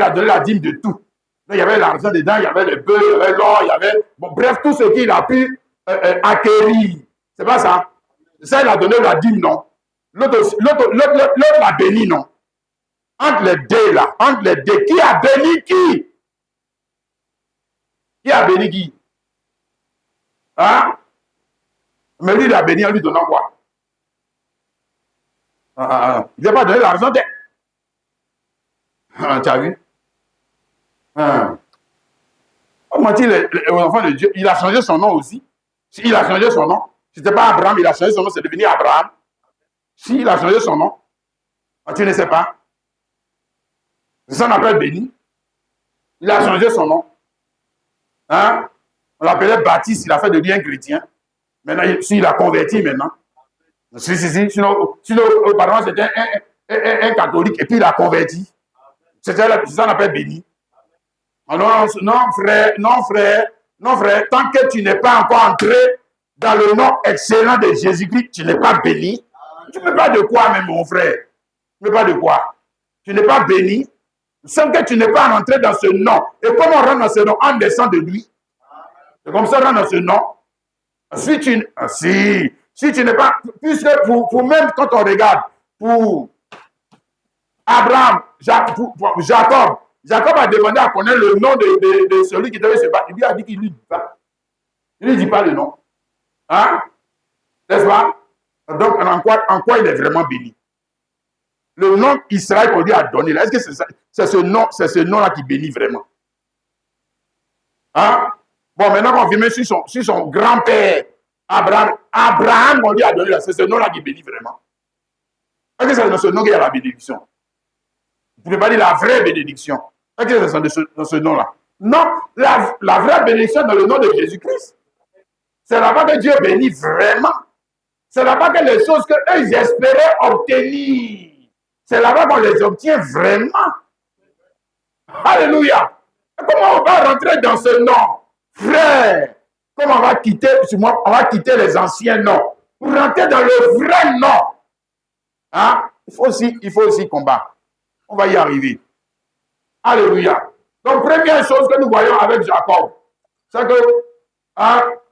Speaker 1: donné la dîme de tout. Donc, il y avait l'argent dedans, il y avait le bœuf, il y avait l'or, il y avait... Bon, bref, tout ce qu'il a pu acquérir. C'est pas ça? Ça, il a donné la dîme, non? L'autre l'a béni, non? Entre les deux, là, entre les deux, qui a béni qui? Qui a béni qui? Hein? Mais lui, il a béni en lui donnant quoi? Il n'a pas donné l'argent. Tu as vu? Comment dire aux enfants de Dieu? Il a changé son nom aussi. Il a changé son nom. Ce n'était pas Abraham, il a changé son nom, c'est devenu Abraham. Si, il a changé son nom. Tu ne sais pas. C'est ça qu'on appelle béni. Il a changé son nom. Hein? On l'appelait Baptiste, il a fait de lui un chrétien. Maintenant, il a converti maintenant. Si. Sinon auparavant, c'était un catholique et puis il a converti. C'est ça qu'on appelle béni. Non, frère, tant que tu n'es pas encore entré dans le nom excellent de Jésus-Christ, tu n'es pas béni. Tu ne peux pas de quoi, même, mon frère. Tu ne peux pas de quoi. Tu n'es pas béni. Sans que tu n'es pas rentré dans ce nom. Et comment on rentre dans ce nom? En descend de lui. C'est comme ça qu'on rentre dans ce nom. Si tu n'es pas, puisque pour même quand on regarde, pour Abraham, Jacob a demandé à connaître le nom de celui qui devait se battre. Il lui a dit qu'il ne lui dit pas. Il ne lui dit pas le nom. Hein? N'est-ce pas? Donc, en quoi il est vraiment béni? Le nom Israël qu'on lui a donné, là, est-ce que c'est ce nom-là qui bénit vraiment? Hein? Bon, maintenant qu'on vient sur son grand-père, Abraham, on lui a donné là, c'est ce nom-là qui bénit vraiment. Est-ce que c'est dans ce nom qu'il y a la bénédiction? Vous ne pouvez pas dire la vraie bénédiction. Est-ce que c'est dans ce nom-là? Non, la vraie bénédiction dans le nom de Jésus-Christ. C'est là-bas que Dieu bénit vraiment. C'est là-bas que les choses qu'eux espéraient obtenir, c'est là-bas qu'on les obtient vraiment. Alléluia. Comment on va rentrer dans ce nom? Frère, comment on va quitter les anciens noms pour rentrer dans le vrai nom? Hein? Il faut aussi combattre. On va y arriver. Alléluia. Donc, première chose que nous voyons avec Jacob, c'est que,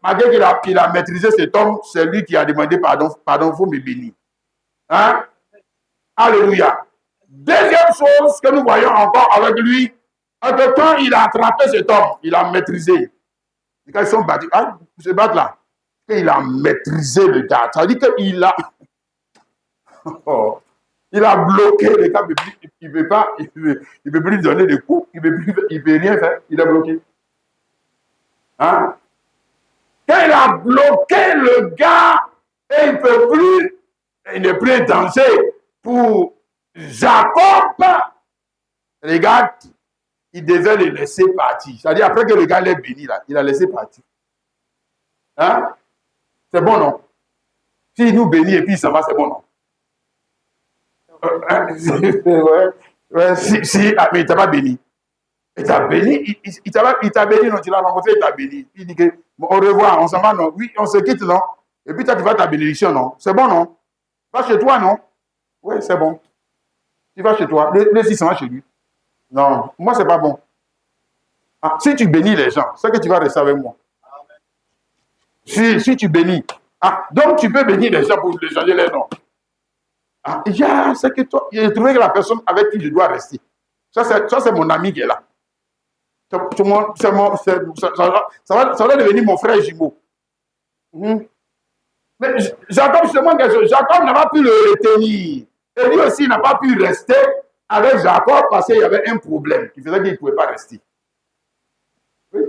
Speaker 1: malgré qu'il a maîtrisé cet homme, c'est lui qui a demandé pardon, vous me bénir. Hein? Alléluia. Deuxième chose que nous voyons encore avec lui, c'est que quand il a attrapé cet homme, il a maîtrisé. Et quand ils sont battus, se battent là, il a maîtrisé le gars. Ça veut dire qu'il a... il a bloqué le gars, il ne peut plus donner de coups, il ne peut rien faire, il est bloqué. Hein? Quand il a bloqué le gars, et il n'est plus en danger pour Jacob, les gars, il devait le laisser partir. C'est-à-dire, après que le gars l'ait béni, là, il a laissé partir. Hein? C'est bon, non? S'il nous bénit et puis ça va, c'est bon, non? Mais il t'a pas béni. Il t'a béni, il t'a béni, non? Tu l'as rencontré, il t'a béni. Il dit que, bon, au revoir, on s'en va, non? Oui, on se quitte, non? Et puis toi, tu vas ta bénédiction, non? C'est bon, non? Va chez toi, non? Oui, c'est bon. Tu vas chez toi. Le 600 va chez lui. Non, moi, c'est pas bon. Si tu bénis les gens, c'est que tu vas rester avec moi. Si tu bénis. Donc, tu peux bénir les gens pour les changer les noms. C'est que toi, il a trouvé que la personne avec qui je dois rester. Ça, c'est mon ami qui est là. Ça va devenir mon frère jumeau. Mais Jacob, justement, Jacob n'a pas pu le retenir. Et lui aussi n'a pas pu rester avec Jacob parce qu'il y avait un problème qui faisait qu'il ne pouvait pas rester. Oui.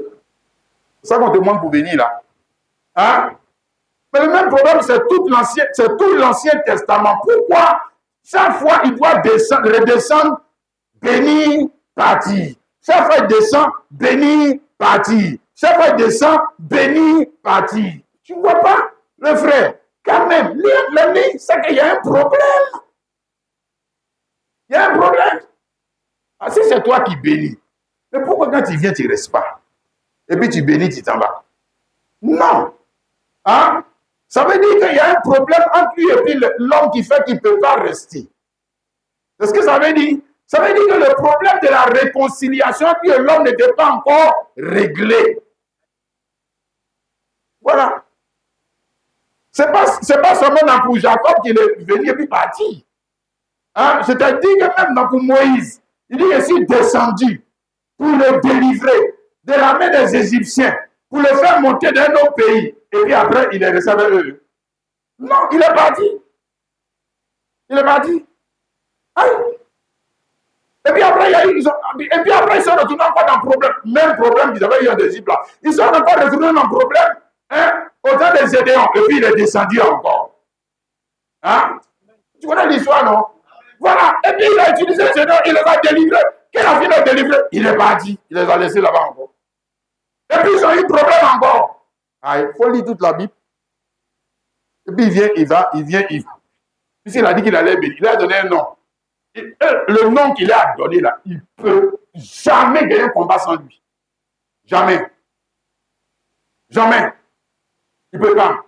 Speaker 1: C'est ça qu'on demande pour venir là. Hein? Mais le même problème, c'est tout l'Ancien Testament. Pourquoi chaque fois il doit redescendre, bénir, partir. Chaque fois il descend, bénir, partir. Chaque fois il descend, bénir, partir. Tu ne vois pas, le frère? Quand même, l'ennemi, c'est qu'il y a un problème. Il y a un problème. Ah, si c'est toi qui bénis, mais pourquoi quand tu viens, tu ne restes pas? Et puis tu bénis, tu t'en vas. Non. Hein? Ça veut dire qu'il y a un problème entre lui et puis l'homme qui fait qu'il ne peut pas rester. C'est ce que ça veut dire. Ça veut dire que le problème de la réconciliation entre lui et l'homme n'était pas encore réglé. Voilà. Ce n'est pas seulement pour Jacob qu'il est venu et puis parti. Hein? C'est-à-dire que même pour Moïse, il dit, je suis descendu pour le délivrer de la main des Égyptiens, pour le faire monter dans un autre pays. Et puis après, il est resté avec eux. Non, il est parti. Il est parti. Aïe. Et puis après, ils sont retournés encore dans le problème. Même problème qu'ils avaient eu en Égypte là. Ils sont encore retournés dans le problème. Hein, au temps des Gédéons. Et puis il est descendu encore. Hein? Tu connais l'histoire, non? Voilà. Et puis il a utilisé les Gédéons, il les a délivrés. Quel a fini de délivrer? Il est parti. Il les a laissés là-bas encore. Et puis ils ont eu problème encore. Ah, il faut lire toute la Bible. Et puis il vient. Puisqu'il a dit qu'il allait bénir, il a donné un nom. Et le nom qu'il a donné là, il ne peut jamais gagner un combat sans lui. Jamais. Jamais. Il ne peut pas.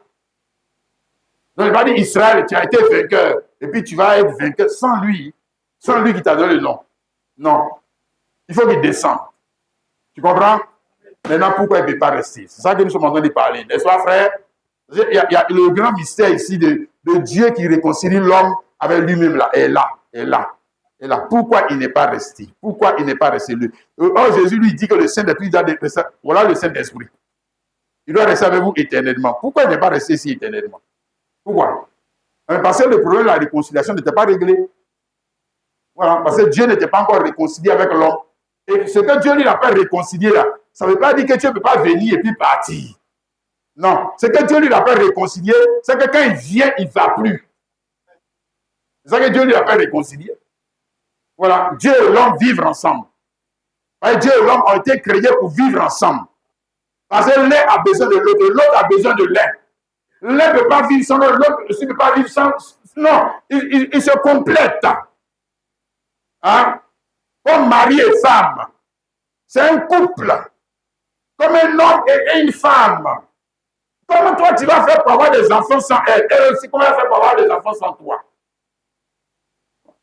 Speaker 1: Donc il va dire Israël, tu as été vainqueur. Et puis tu vas être vainqueur sans lui. Sans lui qui t'a donné le nom. Non. Il faut qu'il descende. Tu comprends? Maintenant, pourquoi il ne peut pas rester? C'est ça que nous sommes en train de parler. N'est-ce pas, frère? Il y a le grand mystère ici de Dieu qui réconcilie l'homme avec lui-même là. Et là. Pourquoi il n'est pas resté? Pourquoi il n'est pas resté? Oh, Jésus lui dit que le Saint-Esprit doit rester. Voilà le Saint-Esprit. Il doit rester avec vous éternellement. Pourquoi il n'est pas resté ici éternellement? Pourquoi? Parce que le problème de la réconciliation n'était pas réglé. Voilà, parce que Dieu n'était pas encore réconcilié avec l'homme. Et ce que Dieu lui a pas réconcilié là, ça ne veut pas dire que Dieu ne peut pas venir et puis partir. Non, ce que Dieu lui a pas réconcilié, c'est que quand il vient, il ne va plus. C'est ça que Dieu lui a pas réconcilié. Voilà, Dieu et l'homme vivent ensemble. Dieu et l'homme ont été créés pour vivre ensemble. Parce que l'un a besoin de l'autre, l'autre a besoin de l'un. L'un ne peut pas vivre sans l'autre, l'autre aussi ne peut pas vivre sans... Non, ils se complètent. Hein? Comme mari et femme. C'est un couple. Comme un homme et une femme. Comment toi tu vas faire pour avoir des enfants sans elle? Elle aussi, comment elle va faire pour avoir des enfants sans toi?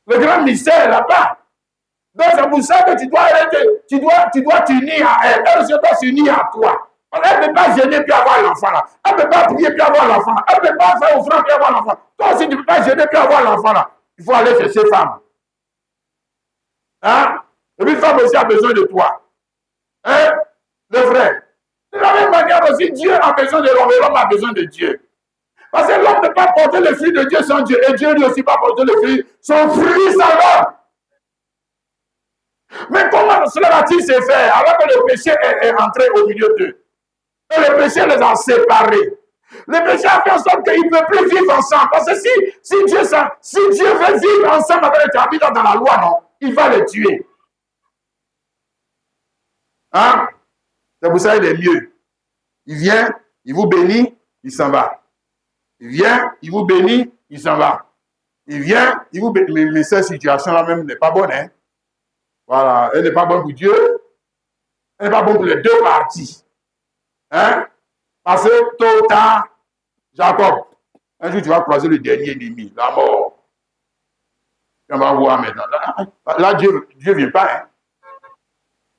Speaker 1: Le grand mystère est là-bas. Donc c'est pour ça que tu dois t'unir à elle. Elle aussi doit s'unir à toi. Elle ne peut pas gêner puis avoir l'enfant là. Elle ne peut pas prier puis avoir l'enfant là. Elle ne peut pas faire offrande puis avoir l'enfant. Toi aussi tu ne peux pas gêner puis avoir l'enfant là. Il faut aller chercher femme. Hein? Et puis femme aussi a besoin de toi. Hein? Le frère. De la même manière aussi, Dieu a besoin de l'homme et l'homme a besoin de Dieu. Parce que l'homme ne peut pas porter le fruit de Dieu sans Dieu. Et Dieu lui aussi pas porter le fruit, son fruit sans l'homme. Mais comment cela va-t-il se faire alors que le péché est entré au milieu d'eux? Et le péché les a séparés. Le péché a fait en sorte qu'ils ne peuvent plus vivre ensemble. Parce que si Dieu veut vivre ensemble avec les habitants dans la loi, non, il va les tuer. Hein? C'est pour ça qu'il est mieux. Il vient, il vous bénit, il s'en va. Il vient, il vous bénit, il s'en va. Il vient, il vous bénit. Mais cette situation-là même n'est pas bonne. Hein? Voilà, elle n'est pas bonne pour Dieu. Elle n'est pas bonne pour les deux parties. Hein? Parce que tôt ou tard, Jacob, un jour tu vas croiser le dernier ennemi, la mort. On va voir maintenant. Là Dieu ne vient pas. Hein?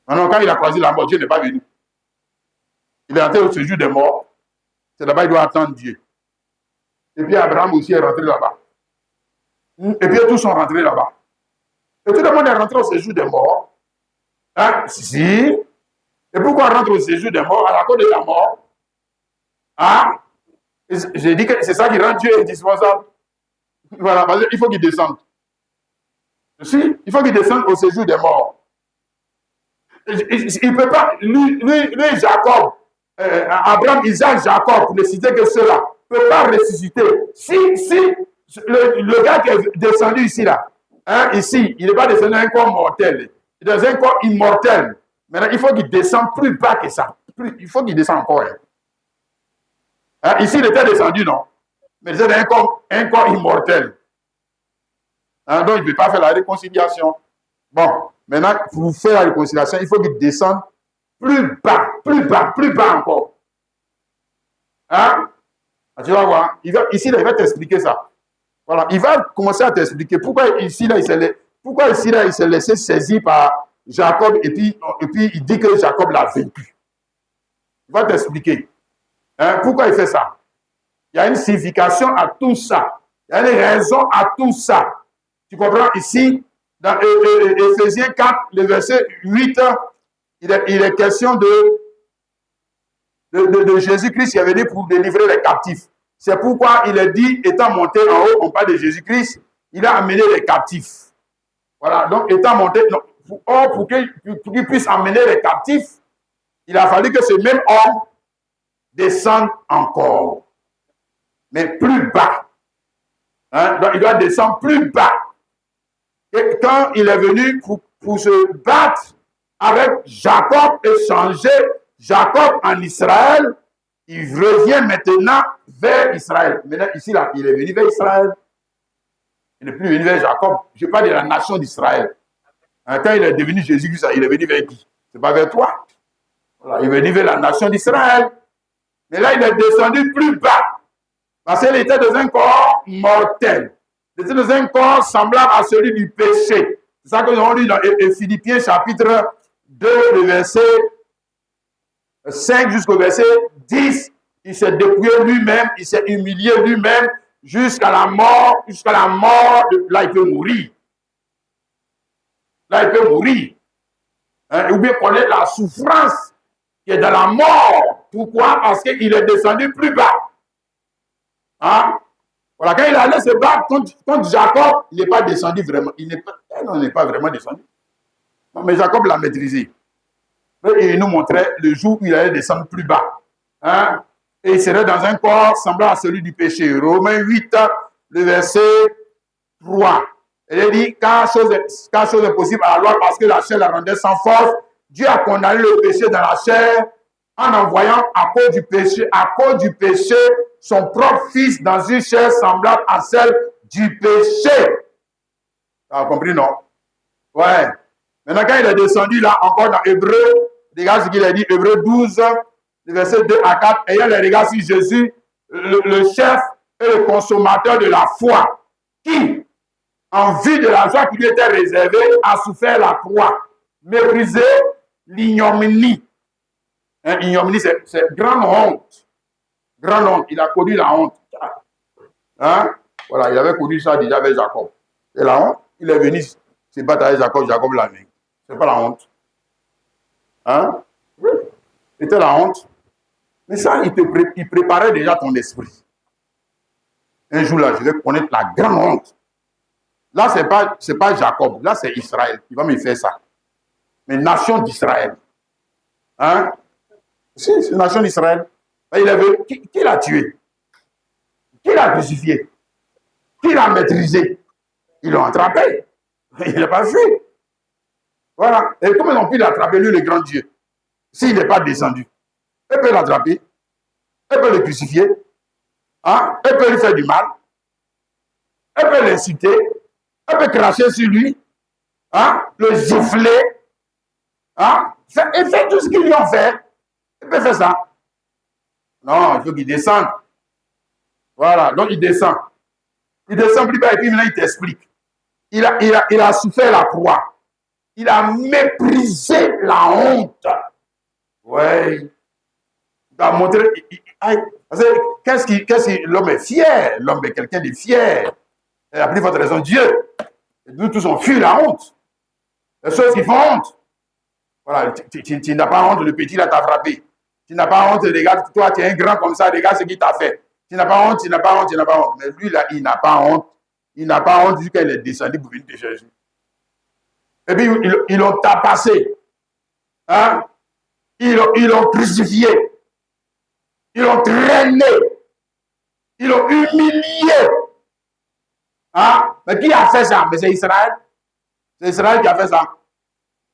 Speaker 1: Maintenant, quand il a croisé la mort, Dieu n'est pas venu. Il est entré au séjour des morts. C'est là-bas qu'il doit attendre Dieu. Et puis Abraham aussi est rentré là-bas. Et puis tous sont rentrés là-bas. Et tout le monde est rentré au séjour des morts. Hein? Si. Et pourquoi on rentre au séjour des morts, à la cause de la mort? Hein? J'ai dit que c'est ça qui rend Dieu indispensable. Voilà, parce qu'il faut qu'il descende. Si, il faut qu'il descende au séjour des morts. Il ne peut pas, lui Jacob, Abraham, Isaac, Jacob, pour ne citer que cela, ne peut pas ressusciter. Si le gars qui est descendu ici, là, hein, ici, il n'est pas descendu dans un corps mortel, il est dans un corps immortel. Maintenant, il faut qu'il descende plus bas que ça. Il faut qu'il descende encore. Hein, ici, il était descendu, non? Mais il était dans un corps immortel. Hein, donc, il ne peut pas faire la réconciliation. Bon, maintenant, pour faire la réconciliation, il faut qu'il descende plus bas, plus bas, plus bas encore. Hein? Tu vas voir. Ici, là, il va t'expliquer ça. Voilà. Il va commencer à t'expliquer pourquoi ici, là, il s'est laissé saisir par Jacob et puis il dit que Jacob l'a vaincu. Il va t'expliquer. Hein? Pourquoi il fait ça? Il y a une signification à tout ça. Il y a une raison à tout ça. Tu comprends? Ici, dans Éphésiens 4, le verset 8, il est question de Jésus-Christ qui est venu pour délivrer les captifs. C'est pourquoi il est dit, étant monté en haut, on parle de Jésus-Christ, il a amené les captifs. Voilà, donc étant monté, pour qu'il puisse amener les captifs, il a fallu que ce même homme descende encore, mais plus bas. Hein? Donc il doit descendre plus bas. Et quand il est venu pour se battre avec Jacob et changer Jacob en Israël, il revient maintenant vers Israël. Maintenant, ici, là, il est venu vers Israël. Il n'est plus venu vers Jacob. Je parle de la nation d'Israël. Quand il est devenu Jésus-Christ, il est venu vers qui? Ce n'est pas vers toi. Voilà, il est venu vers la nation d'Israël. Mais là, il est descendu plus bas. Parce qu'il était dans un corps mortel. Il était dans un corps semblable à celui du péché. C'est ça que nous avons lu dans Philippiens chapitre 2, le verset 5 jusqu'au verset 10. Il s'est dépouillé lui-même, il s'est humilié lui-même jusqu'à la mort. Là, il peut mourir. Là, il peut mourir. Hein, ou bien connaître la souffrance qui est dans la mort. Pourquoi? Parce qu'il est descendu plus bas. Hein? Voilà, quand il allait se battre contre Jacob, il n'est pas descendu vraiment. Il n'est pas vraiment descendu. Non, mais Jacob l'a maîtrisé. Et il nous montrait le jour où il allait descendre plus bas. Hein? Et il serait dans un corps semblant à celui du péché. Romains 8, le verset 3. Il dit, quand chose est possible à la loi parce que la chair la rendait sans force, Dieu a condamné le péché dans la chair en envoyant à cause du péché, son propre fils dans une chair semblable à celle du péché. Tu as compris, non? Ouais. Maintenant, quand il est descendu là, encore dans Hébreu, regarde ce qu'il a dit, Hébreu 12, le verset 2 à 4, ayant les regards sur Jésus, le chef et le consommateur de la foi, qui, en vue de la joie qui lui était réservée, a souffert la croix, méprisé l'ignominie. Hein, ignominie, c'est grande honte. Grande honte. Il a connu la honte. Hein? Voilà, il avait connu ça déjà avec Jacob. Et la honte, il est venu se battre avec Jacob, Jacob l'a mis. C'est pas la honte. Hein? Oui. C'était la honte. Mais ça, il préparait déjà ton esprit. Un jour là, je vais connaître la grande honte. Là, c'est pas Jacob. Là, c'est Israël. Il va me faire ça. Mais nation d'Israël. Hein? Si, c'est la nation d'Israël. Qui l'a tué? Qui l'a crucifié? Qui l'a maîtrisé? Ils l'ont attrapé. Il n'a pas fui. Voilà. Et comment ils ont pu l'attraper, lui, le grand Dieu? S'il n'est pas descendu. Il peut l'attraper. Il peut le crucifier. Hein? Il peut lui faire du mal. Il peut l'insulter. Il peut cracher sur lui. Hein? Le gifler. Hein? Il fait tout ce qu'ils lui ont fait. Il peut faire ça. Non, il faut qu'il descende. Voilà, donc il descend. Il descend plus bas et puis maintenant il t'explique. Il a souffert la croix. Il a méprisé la honte. Oui. Il a montré. Qu'est-ce qui l'homme est fier. L'homme est quelqu'un de fier. Il a pris votre raison, Dieu. Et nous tous on fuit la honte. Les choses qui font honte. Voilà, tu n'as pas honte, le petit là t'a frappé. Tu n'as pas honte, regarde, toi tu es un grand comme ça, regarde ce qu'il t'a fait. Tu n'as pas honte, tu n'as pas honte, tu n'as pas honte. Mais lui là, il n'a pas honte. Il n'a pas honte jusqu'à il est descendu pour venir te chercher. Et puis ils l'ont tapassé. Hein? Ils l'ont crucifié. Ils l'ont traîné. Ils l'ont humilié. Hein? Mais qui a fait ça? Mais c'est Israël. C'est Israël qui a fait ça.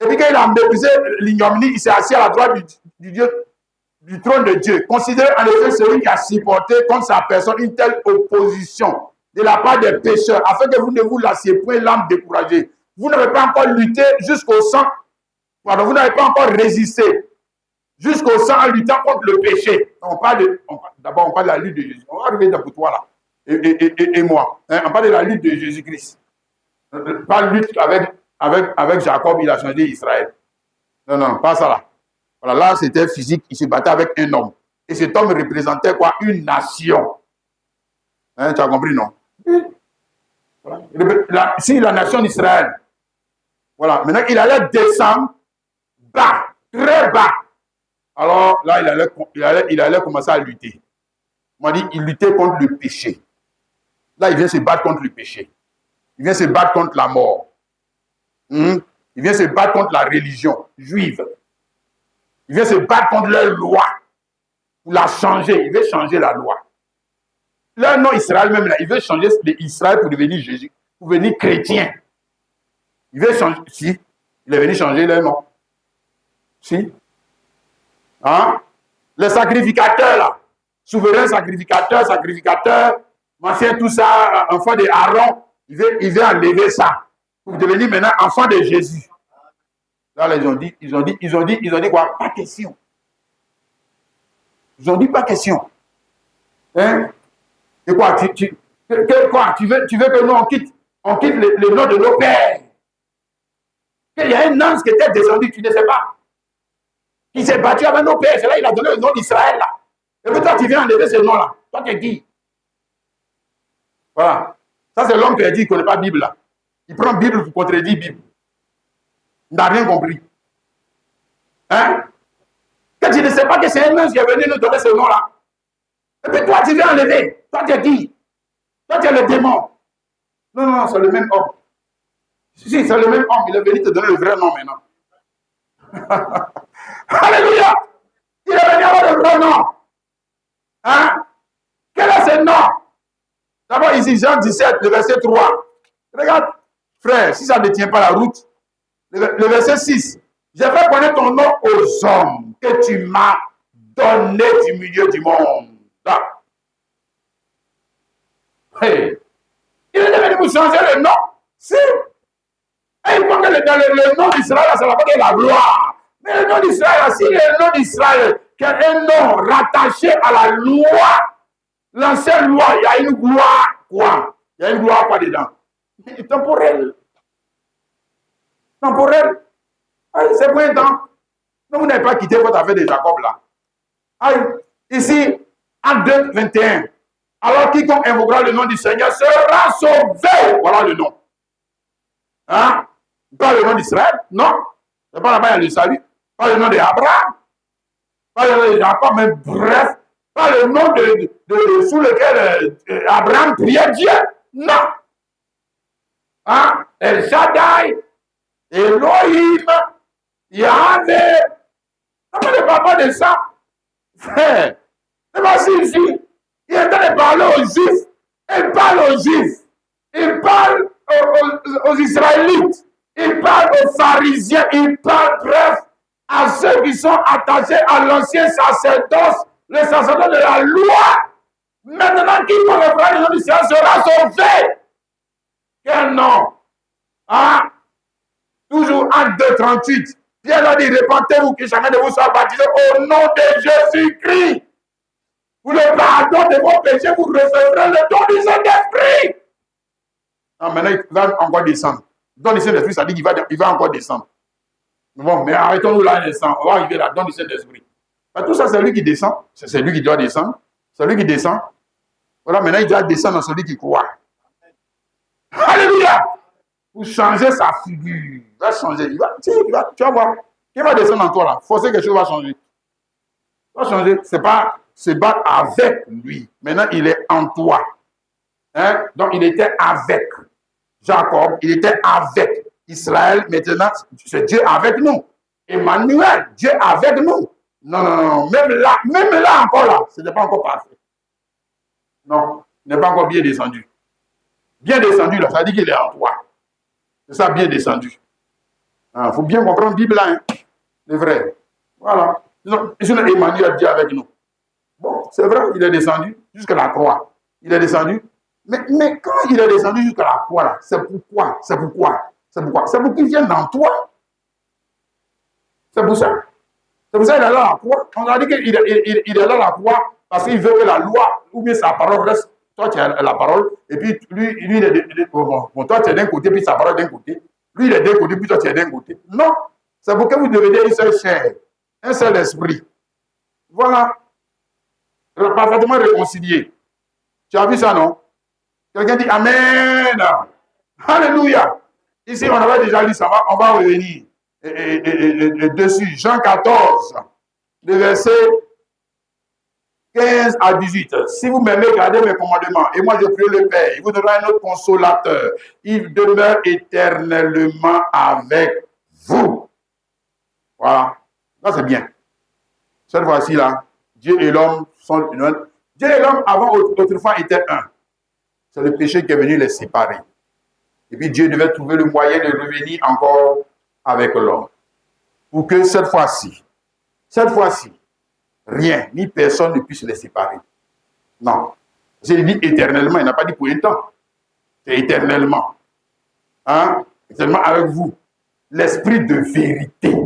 Speaker 1: Et puis quand il a méprisé l'ignominie, il s'est assis à la droite du trône de Dieu. Considérez en effet celui qui a supporté contre sa personne une telle opposition de la part des pécheurs, afin que vous ne vous lassiez point l'âme découragée. Vous n'avez pas encore lutté jusqu'au sang. Pardon, vous n'avez pas encore résisté jusqu'au sang en luttant contre le péché. D'abord, on parle de la lutte de Jésus. On va arriver pour toi là. Et moi. Hein, on parle de la lutte de Jésus-Christ. Pas lutte avec Jacob, il a changé Israël. Non, pas ça là. Voilà, là, c'était physique. Il se battait avec un homme. Et cet homme représentait quoi? Une nation. Hein, tu as compris, non? Voilà. Si la nation d'Israël, voilà, maintenant il allait descendre bas, très bas. Alors là, il allait commencer à lutter. On m'a dit, il luttait contre le péché. Là, il vient se battre contre le péché. Il vient se battre contre la mort. Il vient se battre contre la religion juive. Il vient se battre contre leur loi. Pour la changer. Il veut changer la loi. Leur nom Israël même là, il veut changer Israël pour devenir Jésus, pour devenir chrétien. Il veut changer. Si, il est venu changer leur nom. Si. Hein? Les sacrificateurs là, souverains sacrificateurs, machin, tout ça, enfant de Aaron, il veut enlever ça pour devenir maintenant enfant de Jésus. Là, ils ont dit quoi? Pas question. Ils ont dit pas question. Hein? Et quoi? Tu veux que nous on quitte le nom de nos pères? Il y a un ange qui était descendu, tu ne sais pas. Qui s'est battu avec nos pères. C'est là il a donné le nom d'Israël là. Et puis toi, tu viens enlever ce nom-là. Toi, tu es qui? Voilà. Ça, c'est l'homme qui a dit qu'il ne connaît pas la Bible là. Il prend Bible pour contredire Bible. Il n'a rien compris. Hein? Que tu ne sais pas que c'est un ange qui est venu nous donner ce nom-là. Et puis toi, tu viens enlever. Toi, tu es qui? Toi, tu es le démon. Non, c'est le même homme. Si, c'est le même homme. Il est venu te donner le vrai nom maintenant. Alléluia! Il est venu avoir le vrai nom. Hein? Quel est ce nom? D'abord, ici, Jean 17, le verset 3. Regarde, frère, si ça ne tient pas la route, le verset 6. Je vais connaître ton nom aux hommes que tu m'as donné du milieu du monde. Là. Hey. Il est venu vous changer le nom. Si. Et il faut que le nom d'Israël, ça va pas la gloire. Mais le nom d'Israël, si le nom d'Israël, qui est un nom rattaché à la loi, l'ancienne loi, il y a une gloire, quoi? Il y a une gloire quoi dedans? Temporelle. Temporelle. C'est pour un temps. Donc vous n'avez pas quitté votre affaire de Jacob là. Aïe. Ici, en 2, 21. Alors quiconque invoquera le nom du Seigneur sera sauvé. Voilà le nom. Hein? Pas le nom d'Israël, non. C'est pas là-bas, il y a le salut. Pas le nom d'Abraham. Pas le nom de Jacob, mais bref. Pas le nom sous lequel Abraham priait Dieu. Non. Hein? El Shaddai, Elohim, Yahvé. Ça ne parle pas de ça. Frère, c'est pas ici. Il est en train de parler aux Juifs. Il parle aux Juifs. Il parle aux Israélites. Il parle aux pharisiens. Il parle, bref, à ceux qui sont attachés à l'ancien sacerdoce, le sacerdoce de la loi. Maintenant, qui connaîtra le nom du Seigneur sera sauvé. Quel nom? Hein? Toujours en 2,38. Pierre a dit, répentez-vous que chacun de vous soit baptisé au nom de Jésus-Christ. Pour le pardon de vos péchés, vous recevrez le don du Saint-Esprit. Non, maintenant, il va encore descendre. Le don du Saint-Esprit, ça dit qu'il va encore descendre. Bon, mais arrêtons-nous là un instant. On va arriver là, don du Saint-Esprit. Tout ça, c'est lui qui descend. C'est lui qui doit descendre. C'est lui qui descend. Voilà, maintenant, il doit descendre dans celui qui croit. Alléluia! Pour changer sa figure. Il va changer. Tu vas voir. Qui va descendre en toi là? Forcer quelque chose va changer. Va changer. C'est pas se battre avec lui. Maintenant, il est en toi. Hein? Donc, il était avec Jacob, il était avec Israël. Maintenant, c'est Dieu avec nous. Emmanuel, Dieu avec nous. Non, non, non. Même là encore là, ce n'est pas encore parfait. Non, il n'est pas encore bien descendu. Bien descendu, là, ça dit qu'il est en toi. C'est ça, bien descendu. Il faut bien comprendre la Bible, hein. C'est vrai. Voilà. Sinon, Emmanuel, Dieu avec nous. Bon, c'est vrai, il est descendu jusqu'à la croix. Il est descendu. Mais quand il est descendu jusqu'à la croix, là, c'est pourquoi? C'est pour qu'il vienne dans toi. C'est pour ça. C'est pour ça qu'il est là à la croix. On a dit qu'il est là à la croix parce qu'il veut que la loi ou bien sa parole reste. Toi, tu as la parole, et puis lui il est bon, toi, tu es d'un côté, puis sa parole d'un côté. Lui, il est d'un côté, puis toi, tu es d'un côté. Non. C'est pour que vous deveniez une seule chair, un seul esprit. Voilà. Parfaitement réconcilié. Tu as vu ça, non? Quelqu'un dit Amen. Alléluia. Ici, on avait déjà lu ça, on va revenir dessus. Jean 14, le verset 15 à 18. Si vous m'aimez, gardez mes commandements. Et moi, je prie le Père. Il vous donnera un autre consolateur. Il demeure éternellement avec vous. Voilà. Là, c'est bien. Cette fois-ci, là, Dieu et l'homme sont une. Dieu et l'homme, avant, autrefois, étaient un. C'est le péché qui est venu les séparer. Et puis Dieu devait trouver le moyen de revenir encore avec l'homme. Pour que cette fois-ci, rien, ni personne ne puisse les séparer. Non. J'ai dit éternellement, il n'a pas dit pour un temps. C'est éternellement. Hein? Éternellement avec vous. L'esprit de vérité.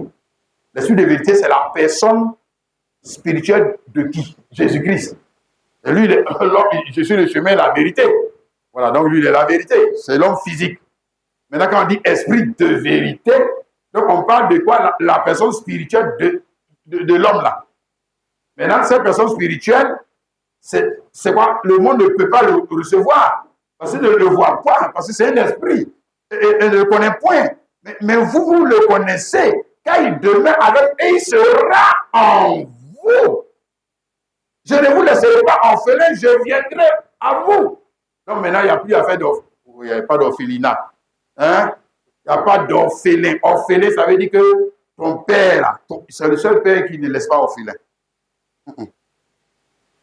Speaker 1: L'esprit de vérité, c'est la personne spirituelle de qui? Jésus-Christ. Et lui, je suis le chemin et la vérité. Voilà, donc lui, il est la vérité. C'est l'homme physique. Maintenant, quand on dit esprit de vérité, donc on parle de quoi? La personne spirituelle de l'homme là. Maintenant, cette personne spirituelle, c'est quoi? Le monde ne peut pas le recevoir. Parce qu'il ne le voit pas, parce que c'est un esprit. Et ne le connaît point. Mais vous le connaissez, car il demeure avec et il sera en vous. Je ne vous laisserai pas orphelin, je viendrai à vous. Donc maintenant, il n'y a plus à faire il n'y a pas d'orphelinat. Hein? Il n'y a pas d'orphelin. Orphelin, ça veut dire que ton père, c'est le seul père qui ne laisse pas orphelin.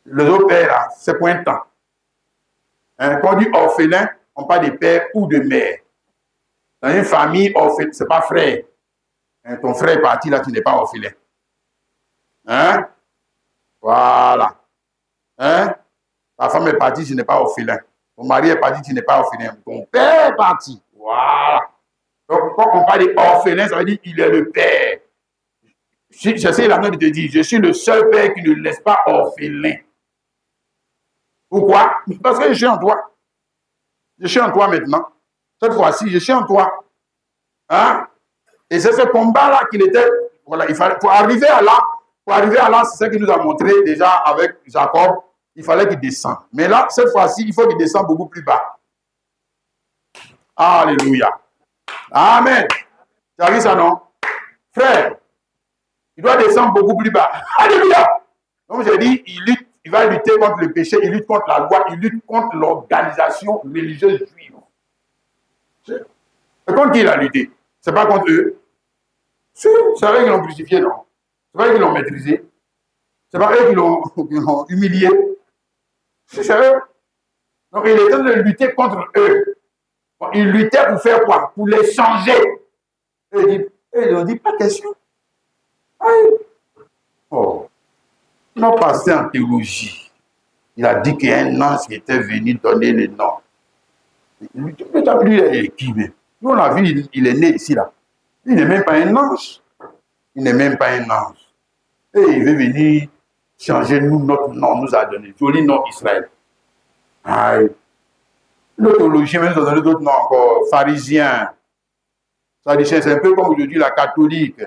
Speaker 1: Le autre père, c'est pour un temps. Hein? Quand on dit orphelin, on parle de père ou de mère. Dans une famille, orphelin, ce n'est pas frère. Hein? Ton frère est parti là, tu n'es pas orphelin. Hein? Voilà. Hein? Ta femme est partie, tu n'es pas orphelin. Ton mari est parti, tu n'es pas orphelin. Ton père est parti. Voilà. Donc, quand on parle d'orphelin, ça veut dire qu'il est le père. J'essaie la note de te dire, je suis le seul père qui ne laisse pas orphelin. Pourquoi? Parce que je suis en toi. Je suis en toi maintenant. Cette fois-ci, je suis en toi. Hein? Et c'est ce combat-là qu'il était. Voilà, il fallait, pour arriver à là, c'est ce qu'il nous a montré déjà avec Jacob. Il fallait qu'il descende. Mais là, cette fois-ci, il faut qu'il descende beaucoup plus bas. Alléluia. Amen. Tu as vu ça, non? Frère, il doit descendre beaucoup plus bas. Alléluia. Donc, j'ai dit, il va lutter contre le péché, il lutte contre la loi, il lutte contre l'organisation religieuse juive. Et contre qui il a lutté? Ce n'est pas contre eux. C'est eux qui l'ont crucifié, non? C'est pas eux qui l'ont maîtrisé. C'est pas eux qui l'ont humilié. C'est eux. Donc, il est en train de lutter contre eux. Bon, il luttait pour faire quoi? Pour les changer. Et ils ont dit, pas question. Aïe. Oh. Ils ont passé en théologie. Il a dit qu'il y a un ange qui était venu donner le nom. Lui, il est qui même? Nous, on a vu, il est né ici, là. Il n'est même pas un ange. Il n'est même pas un ange. Et il veut venir changer notre nom, nous a donné. Joli nom Israël. Aïe. Le théologien, même, nous a donné d'autres noms encore. Pharisien. C'est un peu comme aujourd'hui la catholique.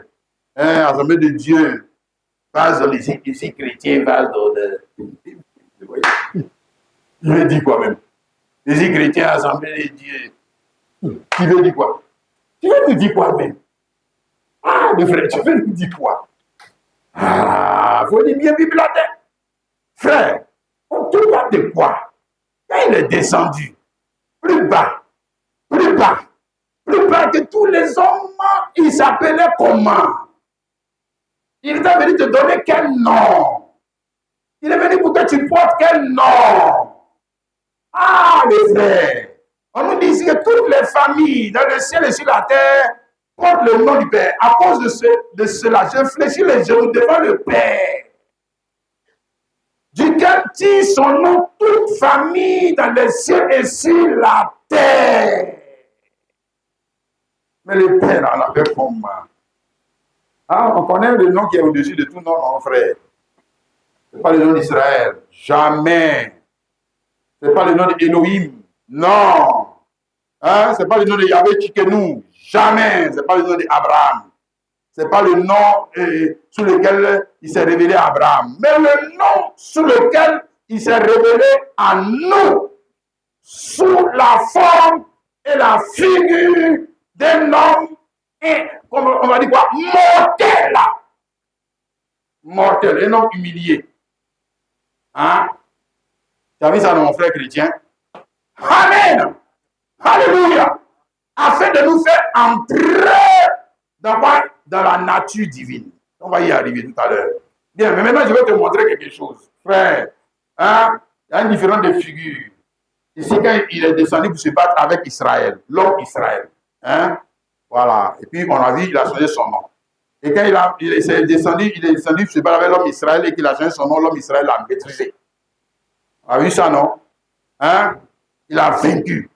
Speaker 1: Hein, Assemblée de Dieu. Base dans les églises chrétiens, base dans il veut dire quoi même? Les chrétiens, Assemblée de Dieu. Qui veut dire quoi? Tu veux nous dire quoi même? Ah, Ah, le frère, tu veux nous dire quoi? Ah, faut dire bien Bible la tête. Frère, on te parle de quoi? Quand il est descendu, plus bas, plus bas, plus bas que tous les hommes, il s'appelait comment? Il t'a venu te donner quel nom? Il est venu pour que tu portes quel nom? Ah, les frères, on nous dit ici que toutes les familles dans le ciel et sur la terre portent le nom du Père. À cause de cela, je fléchis les genoux devant le Père, duquel tire son nom toute famille dans le ciel et sur la terre. Mais le Père en avait comment? Ah, on connaît le nom qui est au-dessus de tout nom, mon frère. Ce n'est pas le nom d'Israël. Jamais. Ce n'est pas le nom d'Élohim. Non. Hein? Ce n'est pas le nom de Yahweh Tchikenu. Jamais. Ce n'est pas le nom d'Abraham. Ce n'est pas le nom sous lequel il s'est révélé à Abraham. Mais le nom sous lequel il s'est révélé à nous, sous la forme et la figure d'un homme, et, comme on va dire quoi, mortel. Mortel, un homme humilié. Hein? Tu as vu ça, mon frère chrétien? Amen. Alléluia. Afin de nous faire entrer dans la nature divine. On va y arriver tout à l'heure. Bien, mais maintenant, je vais te montrer quelque chose. Frère, hein? Il y a une différence de figure. Ici, quand il est descendu pour se battre avec Israël, l'homme Israël. Hein? Voilà. Et puis, on a vu, il a changé son nom. Et quand il est descendu pour se battre avec l'homme Israël et qu'il a changé son nom, l'homme Israël l'a maîtrisé. On a vu ça, non? Hein? Il a vaincu.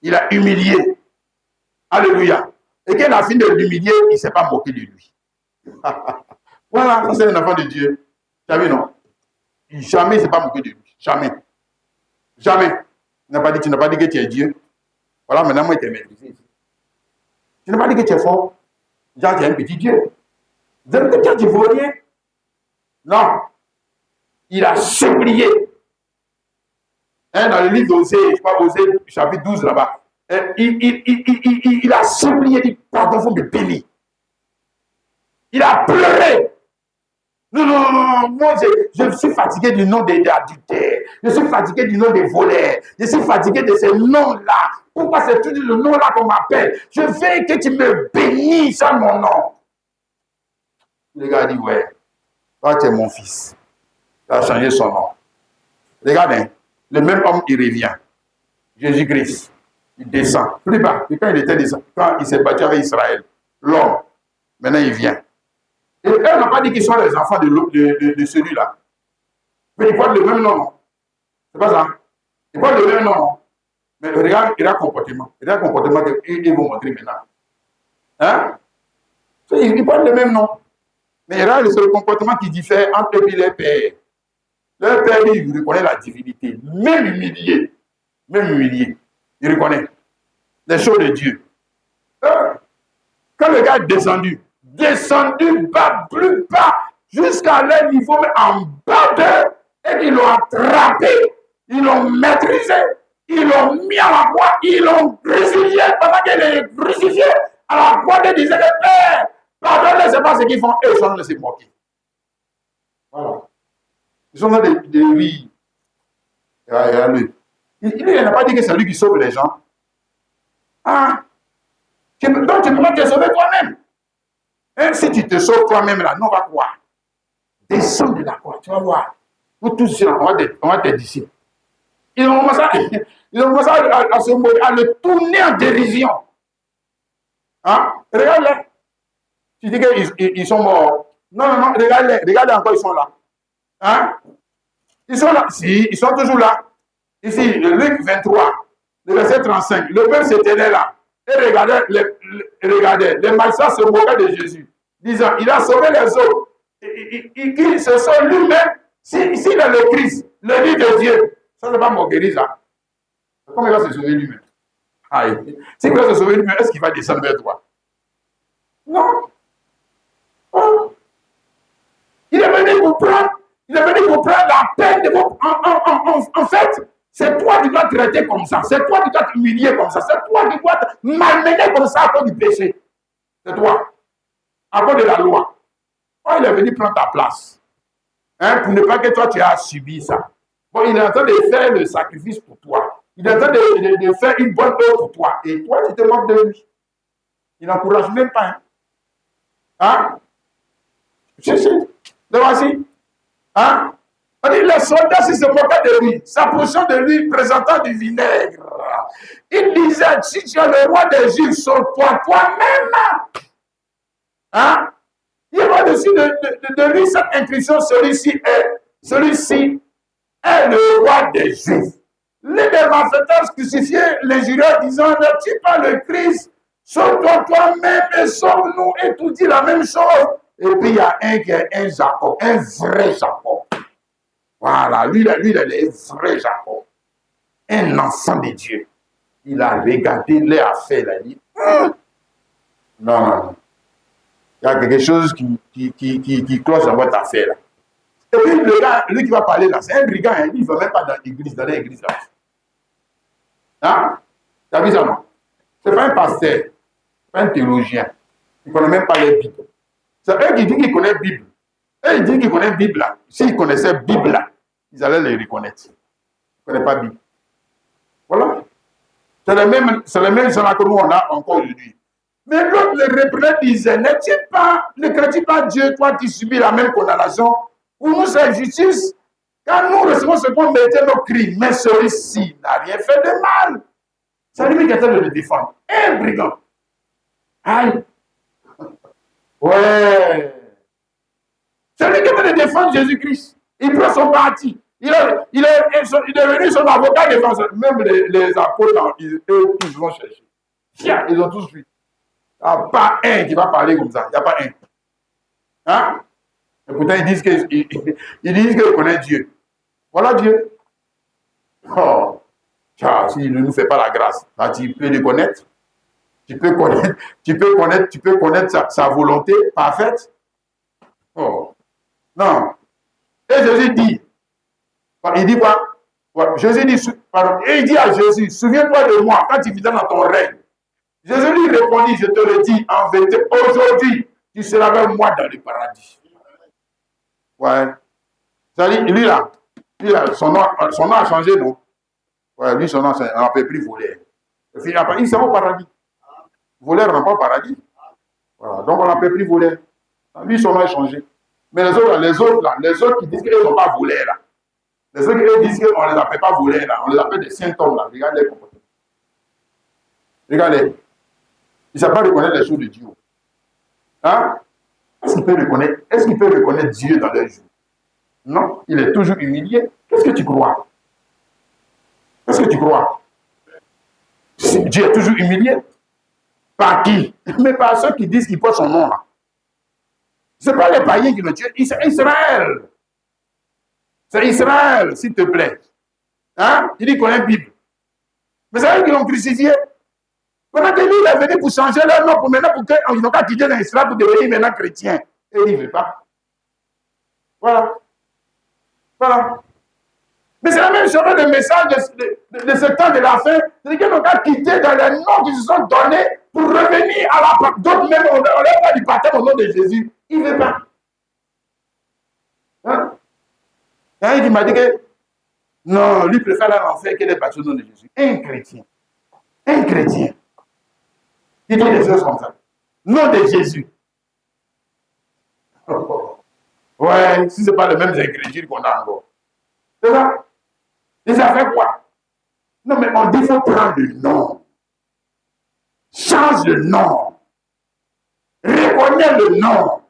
Speaker 1: Il a humilié. Alléluia. Et quand il a fini de l'humilier, il ne s'est pas moqué de lui. Voilà, ça c'est un enfant de Dieu. Tu as vu, non? Jamais il ne s'est pas moqué de lui. Jamais. Jamais. Tu n'as pas dit que tu es Dieu. Voilà, maintenant, moi, il t'ai maîtrisé. Tu n'as pas dit que tu es fort. Genre, tu es un petit Dieu. Vous avez dit que tu ne vaux rien. Non. Il a supplié. Hein, dans le livre d'Osée, je ne sais pas, Osée, chapitre 12, là-bas. Il a supplié, il dit, pardon, vous me bénir. Il a pleuré. Non, moi, je suis fatigué du nom des adultères. Je suis fatigué du nom des voleurs. Je suis fatigué de ces noms-là. Pourquoi c'est toujours le nom-là qu'on m'appelle? Je veux que tu me bénisses à mon nom. Le gars dit, ouais, toi, tu es mon fils. Il a changé son nom. Regardez, le même homme, il revient. Jésus-Christ, il descend plus bas. Et quand il s'est battu avec Israël, l'homme, maintenant il vient. Et eux n'ont pas dit qu'ils sont les enfants de celui-là. Mais ils portent le même nom, non? C'est pas ça? Ils portent le même nom, non? Mais regarde le comportement. Regarde le comportement qu'ils vont montrer maintenant. Hein? Ils portent le même nom. Mais regarde le comportement qui diffère entre eux et les pères. Leur père, lui, il reconnaît la divinité, même humilié. Même humilié. Il reconnaît les choses de Dieu. Quand le gars est descendu bas, plus bas, jusqu'à leur niveau, mais en bas d'eux, et qu'ils l'ont attrapé, ils l'ont maîtrisé, ils l'ont mis à la croix, ils l'ont crucifié. Pendant qu'il est crucifié, à la croix, ils disaient que Père, pardonne-les, c'est pas ce qu'ils font, eux, ils sont en train de se moquer. Voilà. Ils sont en train de rire. Regardez. Il n'a pas dit que c'est lui qui sauve les gens. Ah. Donc tu peux pas te sauver toi-même. Et si tu te sauves toi-même là, nous on va croire. Descends de la croix, tu vas voir. Nous tous, on va te disciples. Ils ont commencé à le tourner en dérision. Hein? Regarde-les. Tu dis qu'ils sont morts. Non, regarde-les. Regarde encore, ils sont là. Hein? Ils sont là. Si, ils sont toujours là. Ici, le Luc 23, le verset 35. Le peuple se tenait là. Et regardez, les malsains se moquaient de Jésus, disant, il a sauvé les autres. Il se sauve lui-même. S'il est le Christ, le Fils de Dieu, ça ne va pas moquerie, ça. Comment il va se sauver lui-même? S'il va se sauver lui-même, est-ce qu'il va descendre vers toi? Non. Oh. Il est venu pour prendre la peine de vous. En fait, c'est toi qui dois traiter comme ça. C'est toi qui dois t'humilier comme ça. C'est toi qui dois te malmener comme ça à cause du péché. C'est toi. à cause de la loi. Oh, il est venu prendre ta place. Hein, pour ne pas que toi, tu aies subi ça. Bon, il est en train de faire le sacrifice pour toi. Il est en train de faire une bonne œuvre pour toi. Et toi, tu te moques de lui. Il n'encourage même pas. Hein? Si. Le voici. Hein? On dit, les soldats, s'ils se moquaient de lui, s'approchant de lui, présentant du vinaigre. Il disait, si tu es le roi des Juifs, sauve-toi toi-même. Hein? Il va au-dessus de lui cette inscription, celui-ci est le roi des Juifs. Les malfaiteurs crucifiés, les jureurs disant, ne-tu pas le Christ, sauve-toi toi-même et sauve-nous, et tout dit la même chose. Et puis il y a un qui est un Jacob, un vrai Jacob. Voilà, lui, il est le vrai Jacob. Un enfant de Dieu. Il a regardé les affaires, il a dit, non. Il y a quelque chose qui cloche dans votre affaire là. Et puis le gars, lui qui va parler là, c'est un brigand, hein, il ne va même pas dans l'église là. Hein? Tu as vu ça, non? Ce n'est pas un pasteur, pas un théologien. Il ne connaît même pas les Bibles. C'est eux qui disent qu'ils connaissent la Bible. Eux, ils disent qu'ils connaissent la Bible là. S'ils connaissaient la Bible là, ils allaient les reconnaître. Ils ne connaissent pas la Bible. Voilà. C'est les mêmes gens que nous on a encore aujourd'hui. Mais l'autre le reprenait, disait, ne crains-tu pas Dieu, toi qui subis la même condamnation, pour nous c'est justice, car nous recevons ce qu'on mettait nos crimes, mais celui-ci n'a rien fait de mal. C'est lui qui était de le défendre. Un brigand. Aïe. Ouais. C'est lui qui était de défendre Jésus-Christ. Il prend son parti. Il est devenu son avocat défenseur. Même les apôtres, eux tous vont chercher. Tiens, ils ont tous fui. Il n'y a pas un qui va parler comme ça. Il n'y a pas un. Hein? Et pourtant, ils disent qu'ils connaissent Dieu. Voilà Dieu. Oh, s'il ne nous fait pas la grâce, là, tu peux le connaître. Tu peux connaître sa volonté parfaite. Oh, non. Et Jésus dit, il dit quoi? Jésus dit, pardon, et il dit à Jésus, souviens-toi de moi quand tu viendras dans ton règne. Jésus lui répondit, je te le dis en vérité, aujourd'hui, tu seras avec moi dans le paradis. Ouais. C'est-à-dire, lui là, son nom a changé, non? Ouais, lui, son nom, on ne peut plus voler. Il sera au paradis. Voler, on n'a pas au paradis. Voilà. Donc, on ne peut plus voler. Lui, son nom a changé. Mais les autres qui disent qu'ils n'ont pas volé, là. Les autres qui disent qu'on ne les appelle pas volés, là. On les appelle des saint hommes, là. Regardez les comportements. Regardez. Ils ne savent pas reconnaître les choses de Dieu. Hein? Est-ce qu'il peut reconnaître Dieu dans les jours? Non, il est toujours humilié. Qu'est-ce que tu crois? Dieu est toujours humilié. Par qui? Mais par ceux qui disent qu'il porte son nom là. Ce n'est pas les païens qui le tuent, c'est Israël. C'est Israël, s'il te plaît. Hein? Il dit qu'on a une Bible. Mais c'est eux qui l'ont crucifié. Pendant que lui, il est venu pour changer leur nom, pour qu'ils n'ont pas quitté l'Israël pour devenir maintenant chrétien. Et il ne veut pas. Voilà. Mais c'est la même chose, le message de ce temps de la fin. C'est qu'ils n'ont pas quitté dans les noms qui se sont donnés pour revenir à la part. D'autres même, on leur pas du baptême au nom de Jésus. Il ne veut pas. Hein? Il m'a dit que non, lui préfère aller en enfer que les baptêmes au nom de Jésus. Un chrétien. Il dit des choses comme ça. Nom de Jésus. Ouais, si ce n'est pas les mêmes ingrédients qu'on a encore. C'est ça? Et ça fait quoi? Non, mais on dit qu'il faut prendre le nom. Change le nom. Reconnais le nom.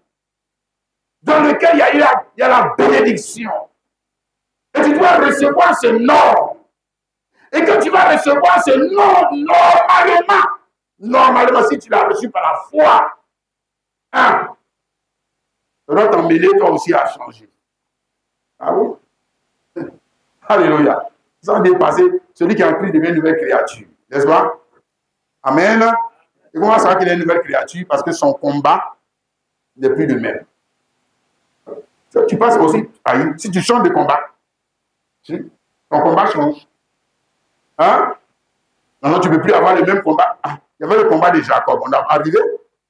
Speaker 1: Dans lequel il y a la bénédiction. Et tu dois recevoir ce nom. Et que tu vas recevoir ce nom normalement, si tu l'as reçu par la foi, hein, ton mêlée, toi aussi, a changé. Ah oui? Alléluia. Sans dépasser, celui qui est en Christ devient une nouvelle créature. N'est-ce pas? Amen. Et comment savoir qu'il est une nouvelle créature? Parce que son combat n'est plus le même. Tu passes aussi, si tu changes de combat, ton combat change. Hein? Non, tu ne peux plus avoir le même combat. Ah, il y avait le combat de Jacob. On a arrivé.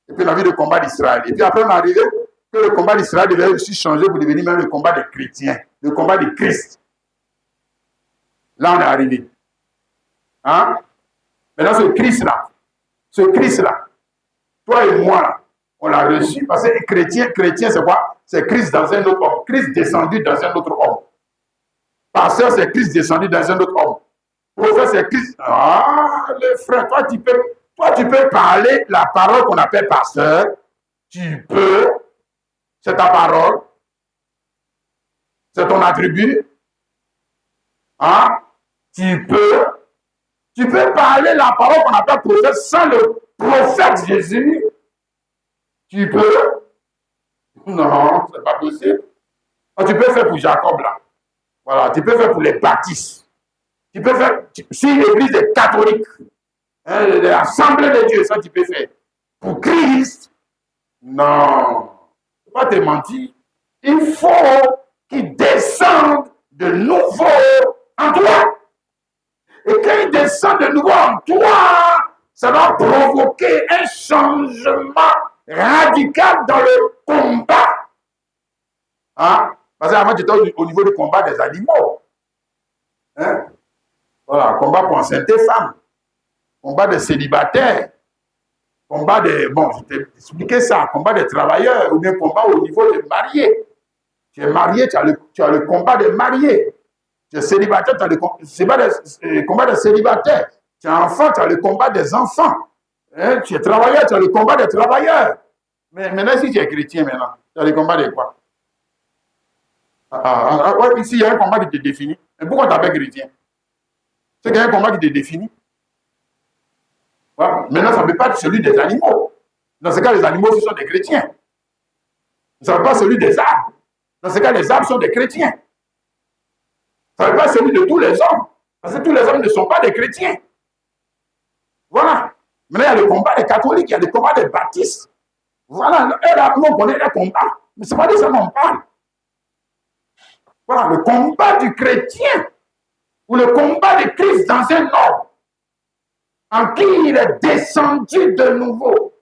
Speaker 1: Et puis on a vu le combat d'Israël. Et puis après, on est arrivé que le combat d'Israël devait aussi changer pour devenir même le combat des chrétiens, le combat de Christ. Là, on est arrivé. Hein? Maintenant, ce Christ-là, toi et moi, là, on l'a reçu parce que chrétien, c'est quoi? C'est Christ dans un autre homme. Christ descendu dans un autre homme. Pasteur, c'est Christ descendu dans un autre homme. Prophète, c'est Christ. Ah, les frères, toi, tu peux parler la parole qu'on appelle pasteur. Tu peux. C'est ta parole. C'est ton attribut. Hein? Tu peux parler la parole qu'on appelle prophète sans le prophète Jésus. Tu peux. Non, c'est pas possible. Tu peux faire pour Jacob, là. Voilà, tu peux faire pour les baptistes. Tu peux faire, si l'église est catholique, hein, l'assemblée de Dieu, ça tu peux faire. Pour Christ, non. Je ne vais pas te mentir. Il faut qu'il descende de nouveau en toi. Et quand il descend de nouveau en toi, ça va provoquer un changement radical dans le combat. Hein? Parce qu'avant, j'étais au niveau du combat des animaux. Hein? Voilà, combat pour enceinte femme, combat des célibataires, combat des. Bon, je t'ai expliqué ça, combat des travailleurs, ou bien combat au niveau des mariés. Tu es marié, tu as le combat des mariés. Tu es célibataire, tu as le combat des célibataires. Tu es enfant, tu as le combat des enfants. Hein? Tu es travailleur, tu as le combat des travailleurs. Mais maintenant, si tu es chrétien, maintenant, tu as le combat de quoi? Ouais, ici, il y a un combat qui te définit. Mais pourquoi tu t'appelles chrétien? C'est qu'il y a un combat qui te définit. Voilà. Maintenant, ça ne peut pas être celui des animaux. Dans ce cas, les animaux, ce sont des chrétiens. Ça ne peut pas être celui des arbres. Dans ce cas, les arbres sont des chrétiens. Ça ne peut pas être celui de tous les hommes. Parce que tous les hommes ne sont pas des chrétiens. Voilà. Maintenant, il y a le combat des catholiques, il y a le combat des baptistes. Voilà. Et là, nous, on connaît les combats. Mais ce n'est pas de ça qu'on parle. Voilà, le combat du chrétien ou le combat de Christ dans un homme en qui il est descendu de nouveau.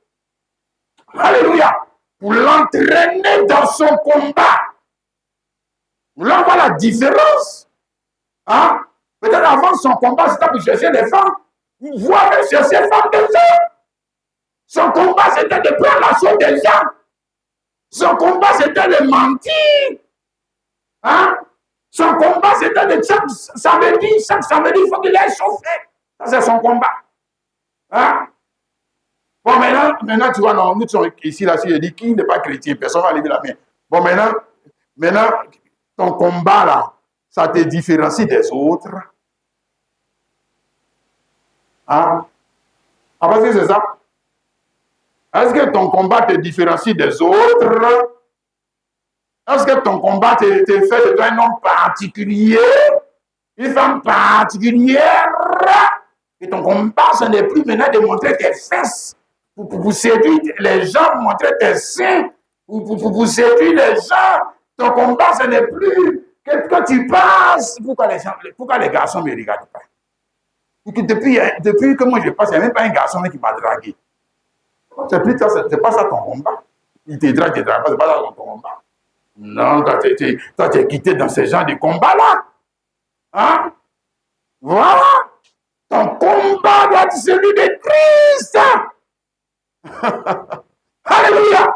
Speaker 1: Alléluia. Pour l'entraîner dans son combat. Là, on voit la différence. Hein? Peut-être avant son combat, c'était pour chercher les femmes. Voir chercher les femmes des hommes. Son combat, c'était de prendre l'assaut des gens. Son combat, c'était de mentir. Hein? Son combat, c'était de chaque samedi, il faut qu'il ait chauffé. Ça, c'est son combat. Hein? Bon, maintenant, tu vois, non, nous sommes ici, là, si je dis qui n'est pas chrétien, personne ne va lever la main. Bon, maintenant, ton combat, là, ça te différencie des autres. Hein? Ah, parce que c'est ça. Est-ce que ton combat te différencie des autres? Est-ce que ton combat te fait de toi un homme particulier, une femme particulière? Et ton combat, ce n'est plus maintenant de montrer tes fesses pour séduire les gens, montrer tes seins, pour séduire les gens. Ton combat, ce n'est plus que quand tu passes. Pourquoi les garçons ne me regardent pas? Depuis que moi je passe, il n'y a même pas un garçon qui m'a dragué. C'est pas ça ton combat. Il te drague, c'est pas ça ton combat. Non, toi, tu es quitté dans ce genre de combat-là. Hein? Voilà. Ton combat doit être celui de Christ. Alléluia.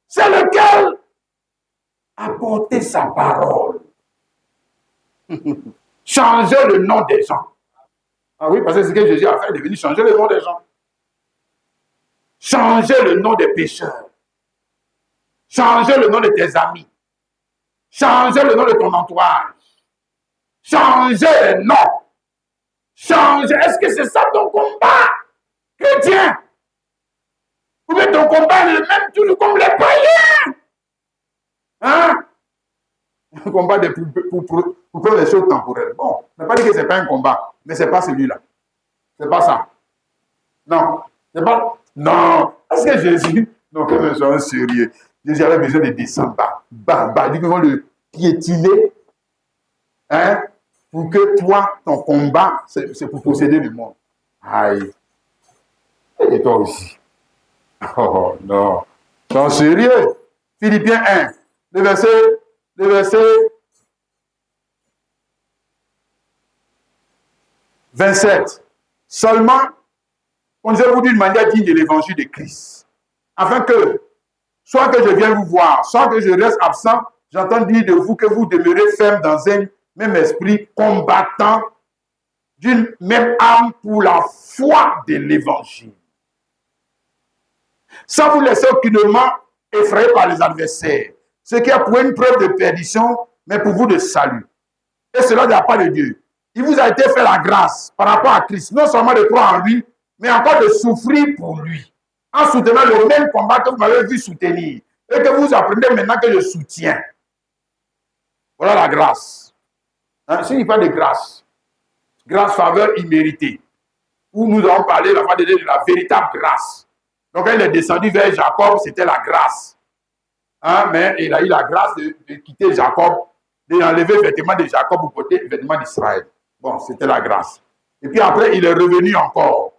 Speaker 1: C'est lequel apporter sa parole. Changer le nom des gens. Ah oui, parce que c'est ce que Jésus a fait, il est venu changer le nom des gens. Changer le nom des pécheurs. Changer le nom de tes amis. Changer le nom de ton entourage. Changer le nom. Changer. Est-ce que c'est ça ton combat, chrétien? Ou bien ton combat est le même toujours comme les païens? Hein? Un combat pour faire les choses temporelles. Bon, on n'a pas dit que ce n'est pas un combat, mais ce n'est pas celui-là. Ce n'est pas ça. Non. C'est pas. Non. Est-ce que Jésus. Non, que nous soyons sérieux. Jésus avait besoin de descendre bas. Ils vont le piétiner. Hein? Pour que toi, ton combat, c'est pour posséder le monde. Aïe. Et toi aussi. Oh non. Non, sérieux. Philippiens 1, le verset 27. Seulement, on je vous dit d'une manière digne de l'évangile de Christ. Afin que, soit que je vienne vous voir, soit que je reste absent, j'entends dire de vous que vous demeurez ferme dans un même esprit, combattant d'une même âme pour la foi de l'évangile. Sans vous laisser aucunement effrayer par les adversaires, ce qui est pour une preuve de perdition, mais pour vous de salut. Et cela de la part de Dieu. Il vous a été fait la grâce par rapport à Christ, non seulement de croire en lui, mais encore de souffrir pour lui, en soutenant le même combat que vous m'avez vu soutenir, et que vous apprenez maintenant que je soutiens. Voilà la grâce. S'il n'y a pas de grâce, grâce, faveur imméritée, où nous avons parlé la fois de la véritable grâce. Donc elle est descendue vers Jacob, c'était la grâce. Mais il a eu la grâce de quitter Jacob, d'enlever le vêtement de Jacob pour porter le vêtement d'Israël. Bon, c'était la grâce. Et puis après, il est revenu encore.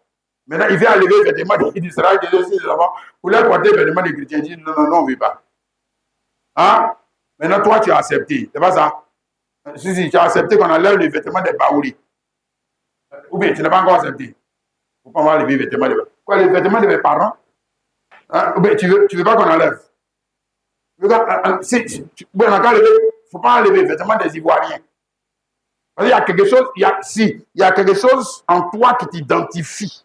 Speaker 1: Maintenant, il vient enlever le vêtement d'Israël, pour leur porter le vêtement des chrétiens. Il dit non, non, non, on ne veut pas. Maintenant, toi, tu as accepté. C'est pas ça? Si, tu as accepté qu'on enlève les vêtements des Baouli. Ou bien, tu n'as pas encore accepté. Il ne faut pas enlever les vêtements des Baouli. Quoi, les vêtements de mes parents? Ou bien, tu veux pas qu'on enlève? Il ne faut pas enlever les vêtements des Ivoiriens. Il y a quelque chose, il y a quelque chose en toi qui t'identifie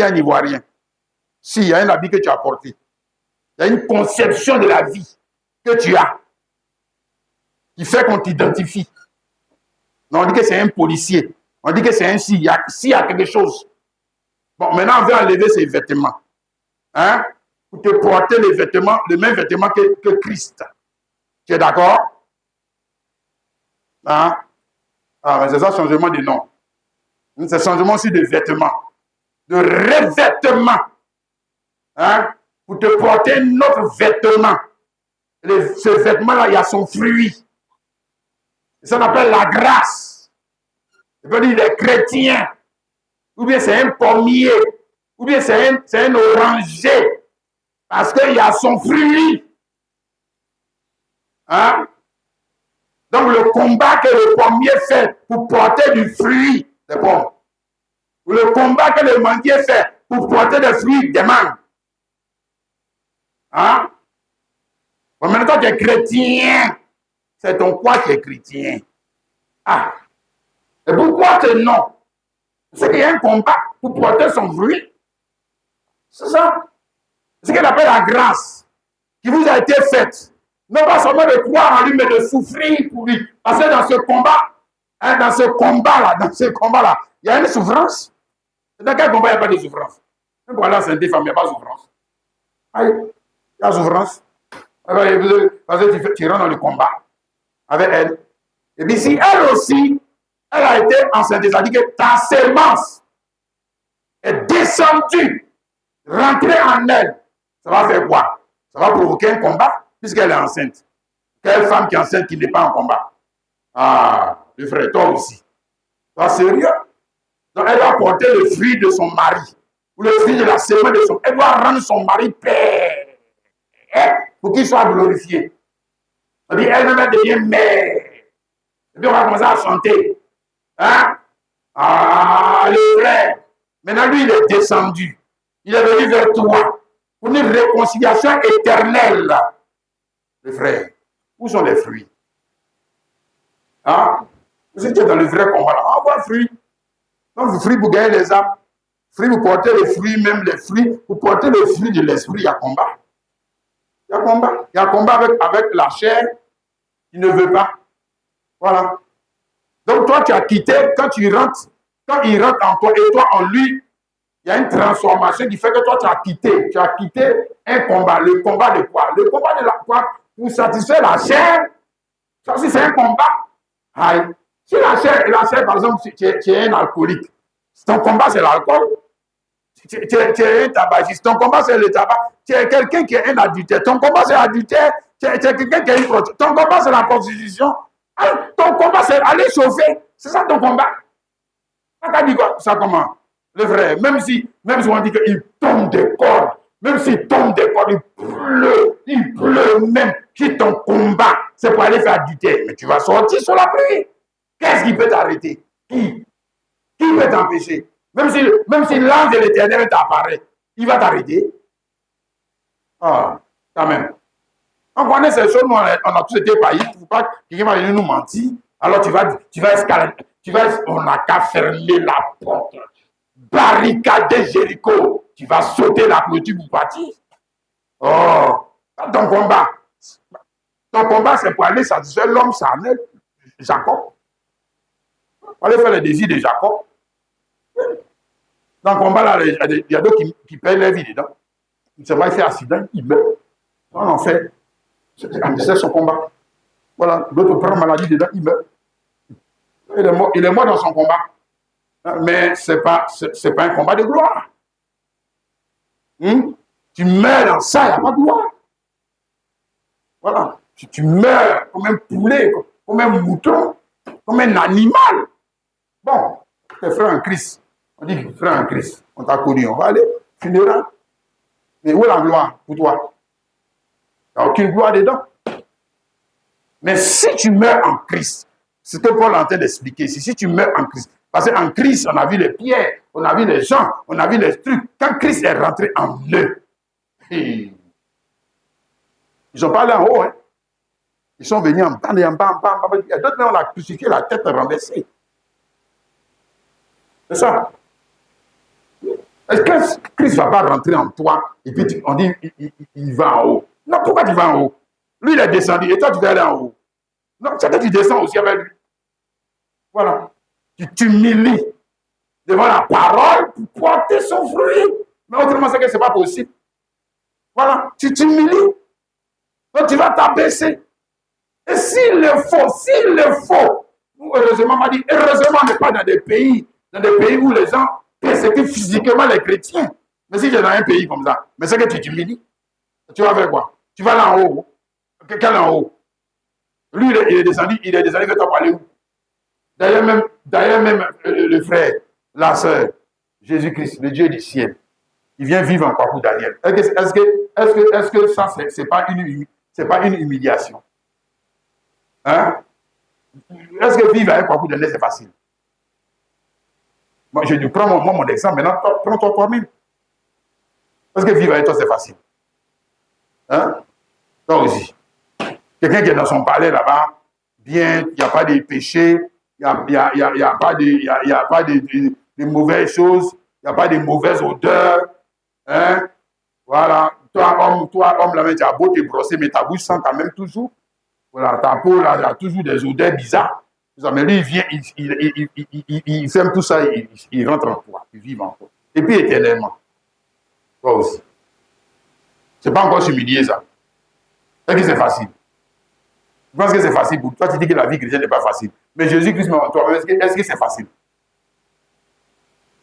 Speaker 1: à un Ivoirien. Si, il y a un habit que tu as porté. Il y a une conception de la vie que tu as qui fait qu'on t'identifie. Non, on dit que c'est un policier. On dit que c'est un si. Il y a quelque chose. Bon, maintenant, on veut enlever ces vêtements. Pour te porter les vêtements, le même vêtement que Christ. Tu es d'accord? Mais c'est ça, changement de nom. C'est changement aussi de vêtements. De revêtement. Pour te porter notre vêtement. Ce vêtement-là, il y a son fruit. Ça s'appelle la grâce. Ça veut dire les chrétiens. Ou bien c'est un pommier. Ou bien c'est un oranger. Parce qu'il y a son fruit. Donc le combat que le pommier fait pour porter du fruit des pommes. Ou le combat que le manguier fait pour porter des fruits des mangues. Bon, maintenant, tu es chrétien. C'est ton quoi qui est chrétien? Et pourquoi que non? C'est qu'il y a un combat pour porter son fruit. C'est ça. C'est ce qu'il appelle la grâce qui vous a été faite. Non pas seulement de croire en lui, mais de souffrir pour lui. Parce que dans ce combat-là, il y a une souffrance. Dans quel combat il n'y a pas de souffrance? Même pour aller à Sainte-Femme, il n'y a pas de souffrance. Il y a souffrance. Parce que tu rentres dans le combat avec elle. Et puis si elle aussi, elle a été enceinte, ça dit que ta sémence est descendue, rentrée en elle. Ça va faire quoi? Ça va provoquer un combat puisqu'elle est enceinte. Quelle femme qui est enceinte qui n'est pas en combat? Le frère, toi aussi. Toi, sérieux? Donc elle doit porter le fruit de son mari. Ou le fruit de la sémence de son. Elle doit rendre son mari père. Pour qu'il soit glorifié. On dit, elle-même devient mère. Et puis on va commencer à chanter. Le frère. Maintenant, lui, il est descendu. Il est venu vers toi. Pour une réconciliation éternelle. Les frères, où sont les fruits? Vous étiez dans le vrai combat. On voit fruits. Donc, fruits pour gagner les âmes. Fruits pour porter les fruits, même les fruits. Pour porter les fruits de l'esprit, il y a combat. Il y a combat. Il y a combat avec la chair qui ne veut pas. Voilà. Donc, toi, tu as quitté, quand il rentre en toi et toi en lui, il y a une transformation qui fait que toi, tu as quitté un combat. Le combat de quoi? Le combat de la quoi? Pour satisfaire la chair. Ça aussi, c'est un combat. Si la chair, par exemple, tu es un alcoolique, ton combat, c'est l'alcool. Tu es un tabagiste, ton combat, c'est le tabac. Tu es quelqu'un qui est un adultère, ton combat, c'est l'adultère. Tu es quelqu'un qui est une prostituée, ton combat, c'est la prostitution. Ton combat, c'est aller chauffer. C'est ça ton combat. Tu as dit quoi? Ça comment? Le frère, même si on dit qu'il tombe des cordes, même s'il tombe des cordes, il pleut même. Si ton combat, c'est pour aller faire du thé, mais tu vas sortir sur la pluie. Qu'est-ce qui peut t'arrêter? Qui peut t'empêcher? Même si l'ange de l'Éternel t'apparaît, il va t'arrêter. Ah, quand même. On connaît ces choses, nous, on a tous été païens. Il ne faut pas que quelqu'un va venir nous mentir. Alors tu vas escalader. On n'a qu'à fermer la porte. Barricader Jéricho. Tu vas sauter la clôture pour partir. Oh, ton combat. Ton combat, c'est pour aller satisfaire l'homme charnel, Jacob. Pour aller faire les désirs de Jacob. Dans le combat, là, il y a d'autres qui perdent leur vie dedans. Il se va faire accident, il meurt. On en fait. C'est son combat. Voilà, l'autre prend maladie dedans, il meurt. Il est mort dans son combat. Mais ce n'est pas un combat de gloire. Tu meurs dans ça, il n'y a pas de gloire. Voilà. Tu meurs comme un poulet, comme un mouton, comme un animal. Bon, tes frères en Christ. On dit frère en Christ. On t'a connu, on va aller, funérailles. Mais où est la gloire pour toi? Il n'y a aucune gloire dedans. Mais si tu meurs en Christ, c'est ce que Paul est en train d'expliquer. Si tu meurs en Christ, parce qu'en Christ, on a vu les pierres, on a vu les gens, on a vu les trucs. Quand Christ est rentré en eux, ils ne sont pas allés en haut. Hein. Ils sont venus en bas, et en bas, en bas, en bas. Il y a d'autres, on l'a crucifié, la tête renversée. C'est ça. Est-ce que Christ ne va pas rentrer en toi et puis on dit il va en haut? Non, pourquoi tu vas en haut? Lui, il est descendu et toi, tu vas aller en haut. Non, c'est que tu descends aussi avec lui. Voilà. Tu t'humilies devant la parole pour porter son fruit. Mais autrement, c'est que ce n'est pas possible. Voilà. Tu t'humilies. Donc, tu vas t'abaisser. Et s'il le faut, heureusement, on m'a dit, heureusement, on n'est pas dans des pays où les gens persécutent physiquement les chrétiens. Mais si tu es dans un pays comme ça, mais c'est que tu t'humilies. Tu vas faire quoi? Tu vas là en haut. Quel en haut? Lui, il est descendu que toi pour aller où? D'ailleurs même le frère, la sœur, Jésus-Christ, le Dieu du ciel, il vient vivre encore pour Daniel. Est-ce que ça, c'est pas une humiliation? Hein? Est-ce que vivre avec Kwaku Daniel, c'est facile? Moi, je prends mon exemple, maintenant, prends-toi toi-même. Est-ce que vivre avec toi, c'est facile? Hein? Toi aussi. Quelqu'un qui est dans son palais là-bas, bien, il n'y a pas de péché, il n'y a pas de mauvaises choses, il n'y a pas de mauvaises odeurs. Hein? Voilà. Toi, homme, là, tu as beau te brosser, mais ta bouche sent quand même toujours. Voilà, ta peau, là, il y a toujours des odeurs bizarres. Mais lui, il vient, il ferme tout ça, il rentre en toi, il vit en toi. Et puis éternellement. Toi aussi. C'est pas encore s'humilier, ça. Est-ce que c'est facile? Je pense que c'est facile pour toi. Tu dis que la vie chrétienne n'est pas facile. Mais Jésus-Christ, toi, est-ce que c'est facile?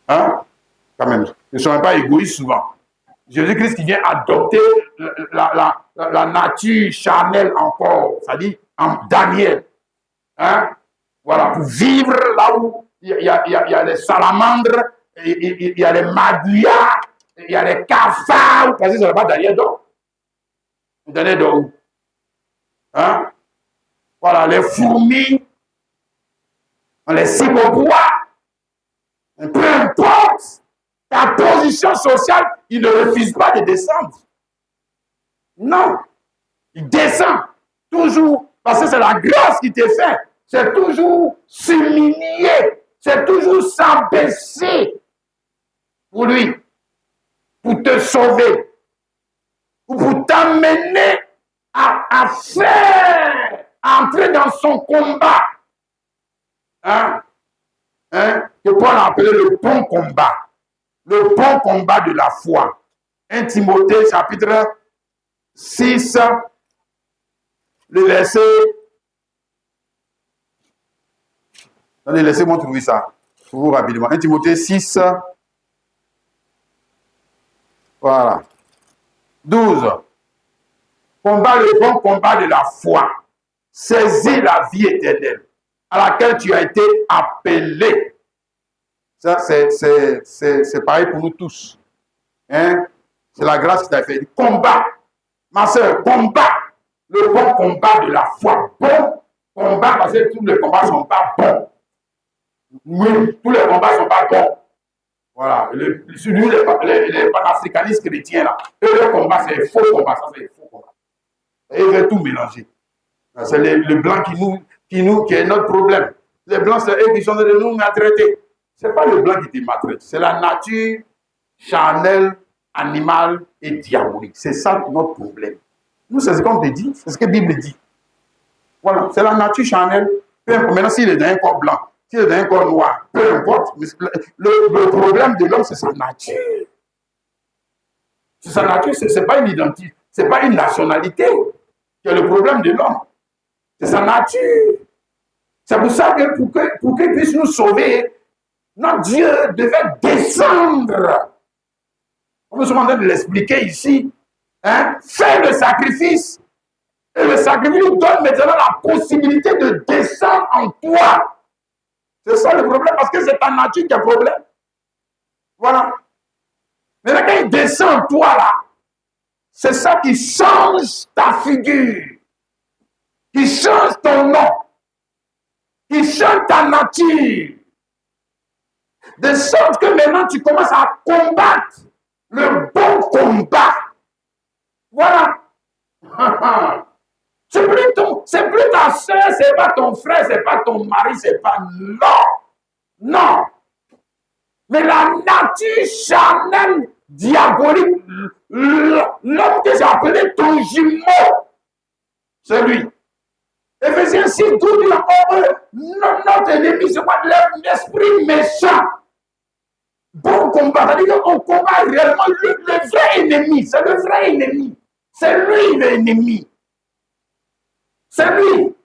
Speaker 1: Hein? Quand même. Ne soyons pas égoïstes souvent. Jésus-Christ qui vient adopter la nature charnelle encore, c'est-à-dire en Daniel. Hein? Voilà, pour vivre là où il y a les salamandres, il y a les magouillards, il y a les cafards, parce que ce n'est pas Daniel d'or. Daniel d'or où? Hein? Voilà, les fourmis, les cibobois, peu importe ta position sociale, il ne refuse pas de descendre. Non, il descend toujours, parce que c'est la grâce qui te fait. C'est toujours s'humilier, c'est toujours s'abaisser pour lui, pour te sauver, ou pour t'amener à faire, à entrer dans son combat. Hein? Que Paul a appelé le bon combat. Le bon combat de la foi. 1 Timothée chapitre 6, le verset. Attendez, laissez-moi trouver ça pour vous rapidement. 1 Timothée 6. Voilà. 12. Combat le bon combat de la foi. Saisis la vie éternelle à laquelle tu as été appelé. Ça, c'est pareil pour nous tous. Hein? C'est la grâce qui t'a fait. Combat, ma soeur, combat. Le bon combat de la foi. Bon combat, parce que tous les combats ne sont pas bons. Oui, tous les combats ne sont pas bons. Voilà. Les panafricanistes chrétiens, là, eux, leur combat, c'est faux combat. Ça, c'est faux combat. Et ils veulent tout mélanger. C'est le blanc qui est notre problème. Les blancs, c'est eux qui sont de nous maltraités. Ce n'est pas le blanc qui te maltraite, c'est la nature charnelle, animale et diabolique. C'est ça notre problème. Nous, c'est ce qu'on te dit, c'est ce que la Bible dit. Voilà, c'est la nature charnelle. Peu importe, maintenant, s'il est dans un corps blanc, s'il est dans un corps noir, peu importe. Le problème de l'homme, c'est sa nature. C'est sa nature, ce n'est pas une identité, ce n'est pas une nationalité qui est le problème de l'homme. C'est sa nature. C'est pour ça que pour qu'il puisse nous sauver, notre Dieu devait descendre. On est en train de l'expliquer ici. Hein? Faire le sacrifice. Et le sacrifice nous donne maintenant la possibilité de descendre en toi. C'est ça le problème, parce que c'est ta nature qui a problème. Voilà. Mais là, quand il descend en toi, là, c'est ça qui change ta figure, qui change ton nom, qui change ta nature. De sorte que maintenant, tu commences à combattre le bon combat. Voilà. C'est plus ta soeur, c'est pas ton frère, c'est pas ton mari, c'est pas... Non. Non. Mais la nature charnelle, diabolique, l'homme que j'ai appelé ton jumeau, c'est lui. Éphésiens 6, 12 dit encore, notre ennemi, c'est quoi? L'esprit méchant. Bon combat, c'est-à-dire qu'on combat réellement le vrai ennemi, c'est le vrai ennemi. C'est lui l'ennemi. C'est lui.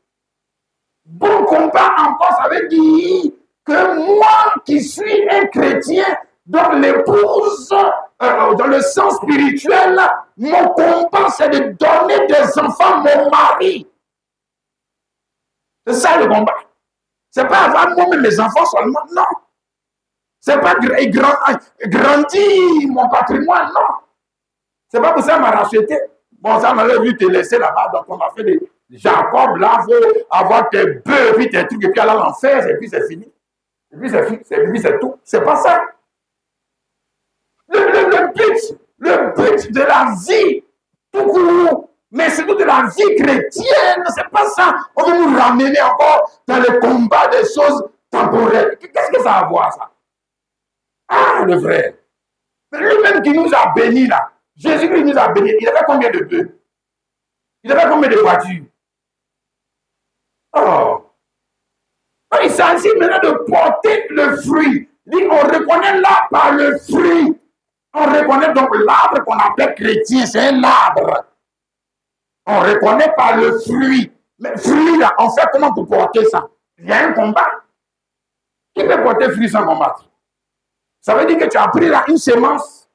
Speaker 1: Bon combat encore, ça veut dire que moi qui suis un chrétien, dont l'épouse, dans le sens spirituel, mon combat c'est de donner des enfants à mon mari. C'est ça le combat. C'est pas avoir moi-même mes enfants seulement, non. C'est pas grandir mon patrimoine, non. C'est pas pour ça qu'on m'a racheté. Bon, ça, on avait vu te laisser là-bas, donc on a fait des Jacob, là, il faut avoir tes bœufs, et puis tes trucs, et puis aller à l'enfer, et puis c'est fini. Et puis c'est tout. C'est pas ça. Le but de la vie, tout court, mais surtout de la vie chrétienne, c'est pas ça. On veut nous ramener encore dans le combat des choses temporelles. Qu'est-ce que ça a à voir, ça? Ah, le frère. Lui-même qui nous a bénis, là. Jésus-Christ nous a bénis. Il avait combien de bœufs? Il avait combien de voitures? Oh. Il s'agit maintenant de porter le fruit. On reconnaît l'arbre par le fruit. On reconnaît donc l'arbre qu'on appelle chrétien, c'est un arbre. On reconnaît par le fruit. Mais fruit, là, on fait comment pour porter ça? Il y a un combat. Qui peut porter fruit sans combattre? Ça veut dire que tu as pris là une semence.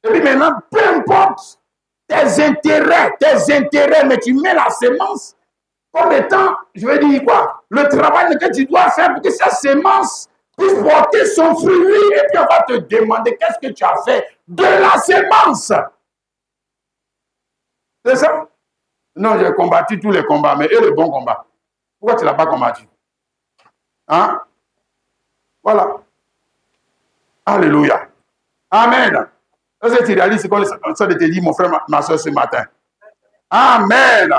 Speaker 1: Et puis maintenant, peu importe tes intérêts, mais tu mets la semence comme étant, je veux dire quoi, le travail que tu dois faire pour que cette semence puisse porter son fruit. Et puis on va te demander qu'est-ce que tu as fait de la semence. C'est ça? Non, j'ai combattu tous les combats, mais eux, le bon combat. Pourquoi tu ne l'as pas combattu? Hein? Voilà. Alléluia. Amen. Est-ce que tu réalises ce qu'on te dit, mon frère, ma soeur, ce matin? Amen.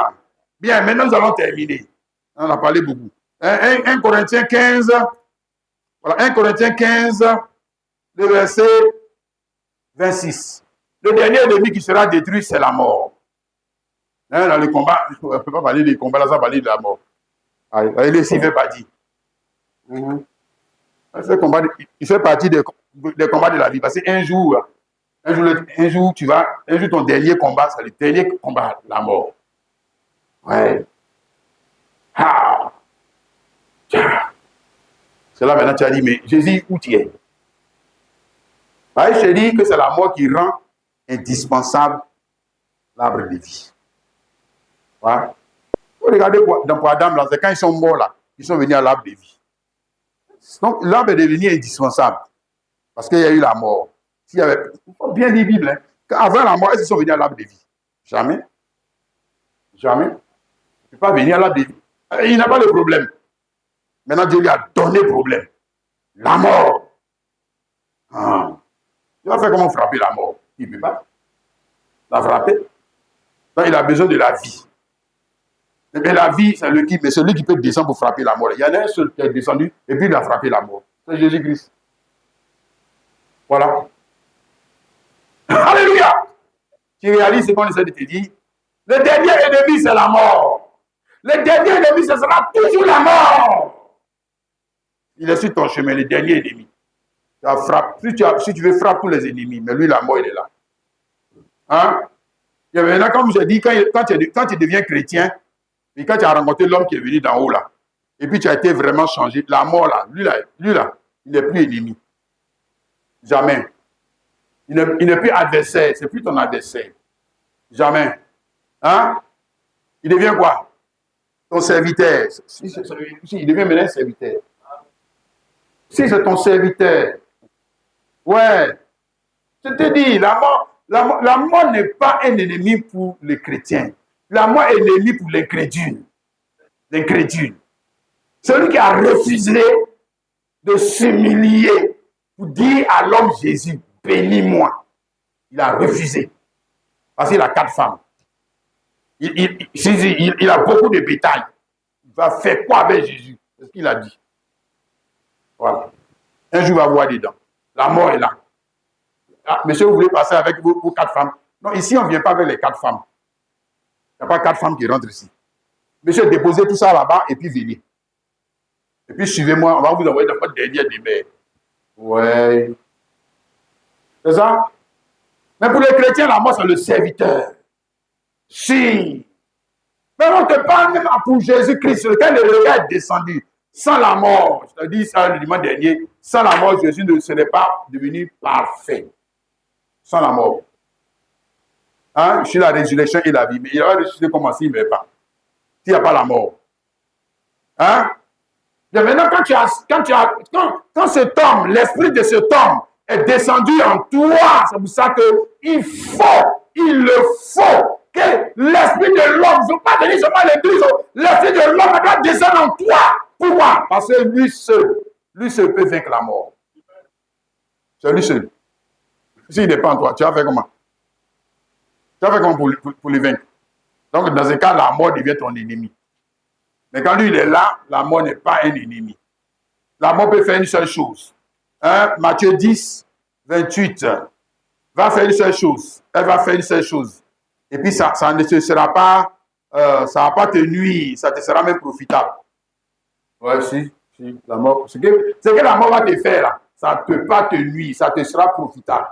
Speaker 1: Bien, maintenant nous allons terminer. On a parlé beaucoup. 1 Corinthiens 15. Voilà, 1 Corinthiens 15, le verset 26. Le dernier ennemi qui sera détruit, c'est la mort. Hein, dans le combat, on ne peut pas parler des combats, là, ça va parler de la mort. Il ne fait pas dire. Il fait partie des combats de la vie. Parce qu'un jour, ton dernier combat, c'est le dernier combat, la mort. Ouais. Ah. C'est là maintenant tu as dit, mais Jésus, où tu es? Je te dis que c'est la mort qui rend indispensable l'arbre de vie. Ouais. Regardez pour Adam, là, c'est quand ils sont morts là, ils sont venus à l'arbre de vie. Donc l'arbre est devenu indispensable. Parce qu'il y a eu la mort. Il faut bien lire la Bible. Hein. Avant la mort, est-ce qu'ils sont venus à l'arbre de vie? Jamais. Jamais. Il ne peut pas venir à l'arbre de vie. Il n'a pas de problème. Maintenant, Dieu lui a donné problème. La mort. Ah. Il va faire comment frapper la mort? Il ne peut pas la frapper. Donc, il a besoin de la vie. Mais la vie, c'est celui qui peut descendre pour frapper la mort. Il y en a un seul qui est descendu et puis il a frappé la mort. C'est Jésus-Christ. Voilà. Alléluia. Tu réalises ce qu'on essaie de te dire? Le dernier ennemi, c'est la mort. Le dernier ennemi, ce sera toujours la mort. Il est sur ton chemin, le dernier ennemi. Si tu veux, frappe tous les ennemis. Mais lui, la mort, il est là. Hein? Et maintenant, comme je dis, quand tu deviens chrétien, et quand tu as rencontré l'homme qui est venu d'en haut, là, et puis tu as été vraiment changé, la mort, là, lui, là, il n'est plus ennemi. Jamais. Il n'est plus adversaire. C'est plus ton adversaire. Jamais. Hein? Il devient quoi? Ton serviteur. Il devient maintenant un serviteur. Si c'est ton serviteur. Ouais. Je te dis, la mort n'est pas un ennemi pour les chrétiens. La mort est l'ennemi pour l'incrédule. L'incrédule. Celui qui a refusé de s'humilier pour dire à l'homme Jésus, bénis-moi. Il a refusé. Parce qu'il a 4 femmes. Il a beaucoup de bétail. Il va faire quoi avec Jésus? C'est ce qu'il a dit. Voilà. Un jour, il va voir dedans. La mort est là. Ah, monsieur, vous voulez passer avec vos 4 femmes? Non, ici, on ne vient pas avec les 4 femmes. Il n'y a pas 4 femmes qui rentrent ici. Monsieur, déposez tout ça là-bas et puis venez. Et puis suivez-moi, on va vous envoyer dans votre dernière demeure. Ouais. C'est ça? Mais pour les chrétiens, la mort, c'est le serviteur. Si. Mais on te parle même pour Jésus-Christ, lequel le regard est descendu. Sans la mort, je te dis ça le dimanche dernier, sans la mort, Jésus ne serait pas devenu parfait. Sans la mort. Hein? Je suis la résurrection et la vie. Mais il va ressusciter comme s'il ne meurt pas. S'il n'y a pas la mort. Hein? Et maintenant, quand cet homme, l'esprit de cet homme est descendu en toi, c'est pour ça qu'il le faut que l'esprit de l'homme, je ne veux pas venir seulement à l'église, l'esprit de l'homme doit descendre en toi. Pourquoi? Parce que lui seul peut vaincre la mort. C'est lui seul. S'il n'est pas en toi, tu vas faire comment? Tu vas faire comment pour le vaincre? Donc, dans ce cas, la mort devient ton ennemi. Mais quand lui, il est là, la mort n'est pas un ennemi. La mort peut faire une seule chose. Hein? Matthieu 10, 28. Va faire une seule chose. Elle va faire une seule chose. Et puis, ça ne te sera pas, ça ne va pas te nuire, ça te sera même profitable. Ouais, si. La mort, ce que la mort va te faire, là, ça ne peut pas te nuire, ça te sera profitable.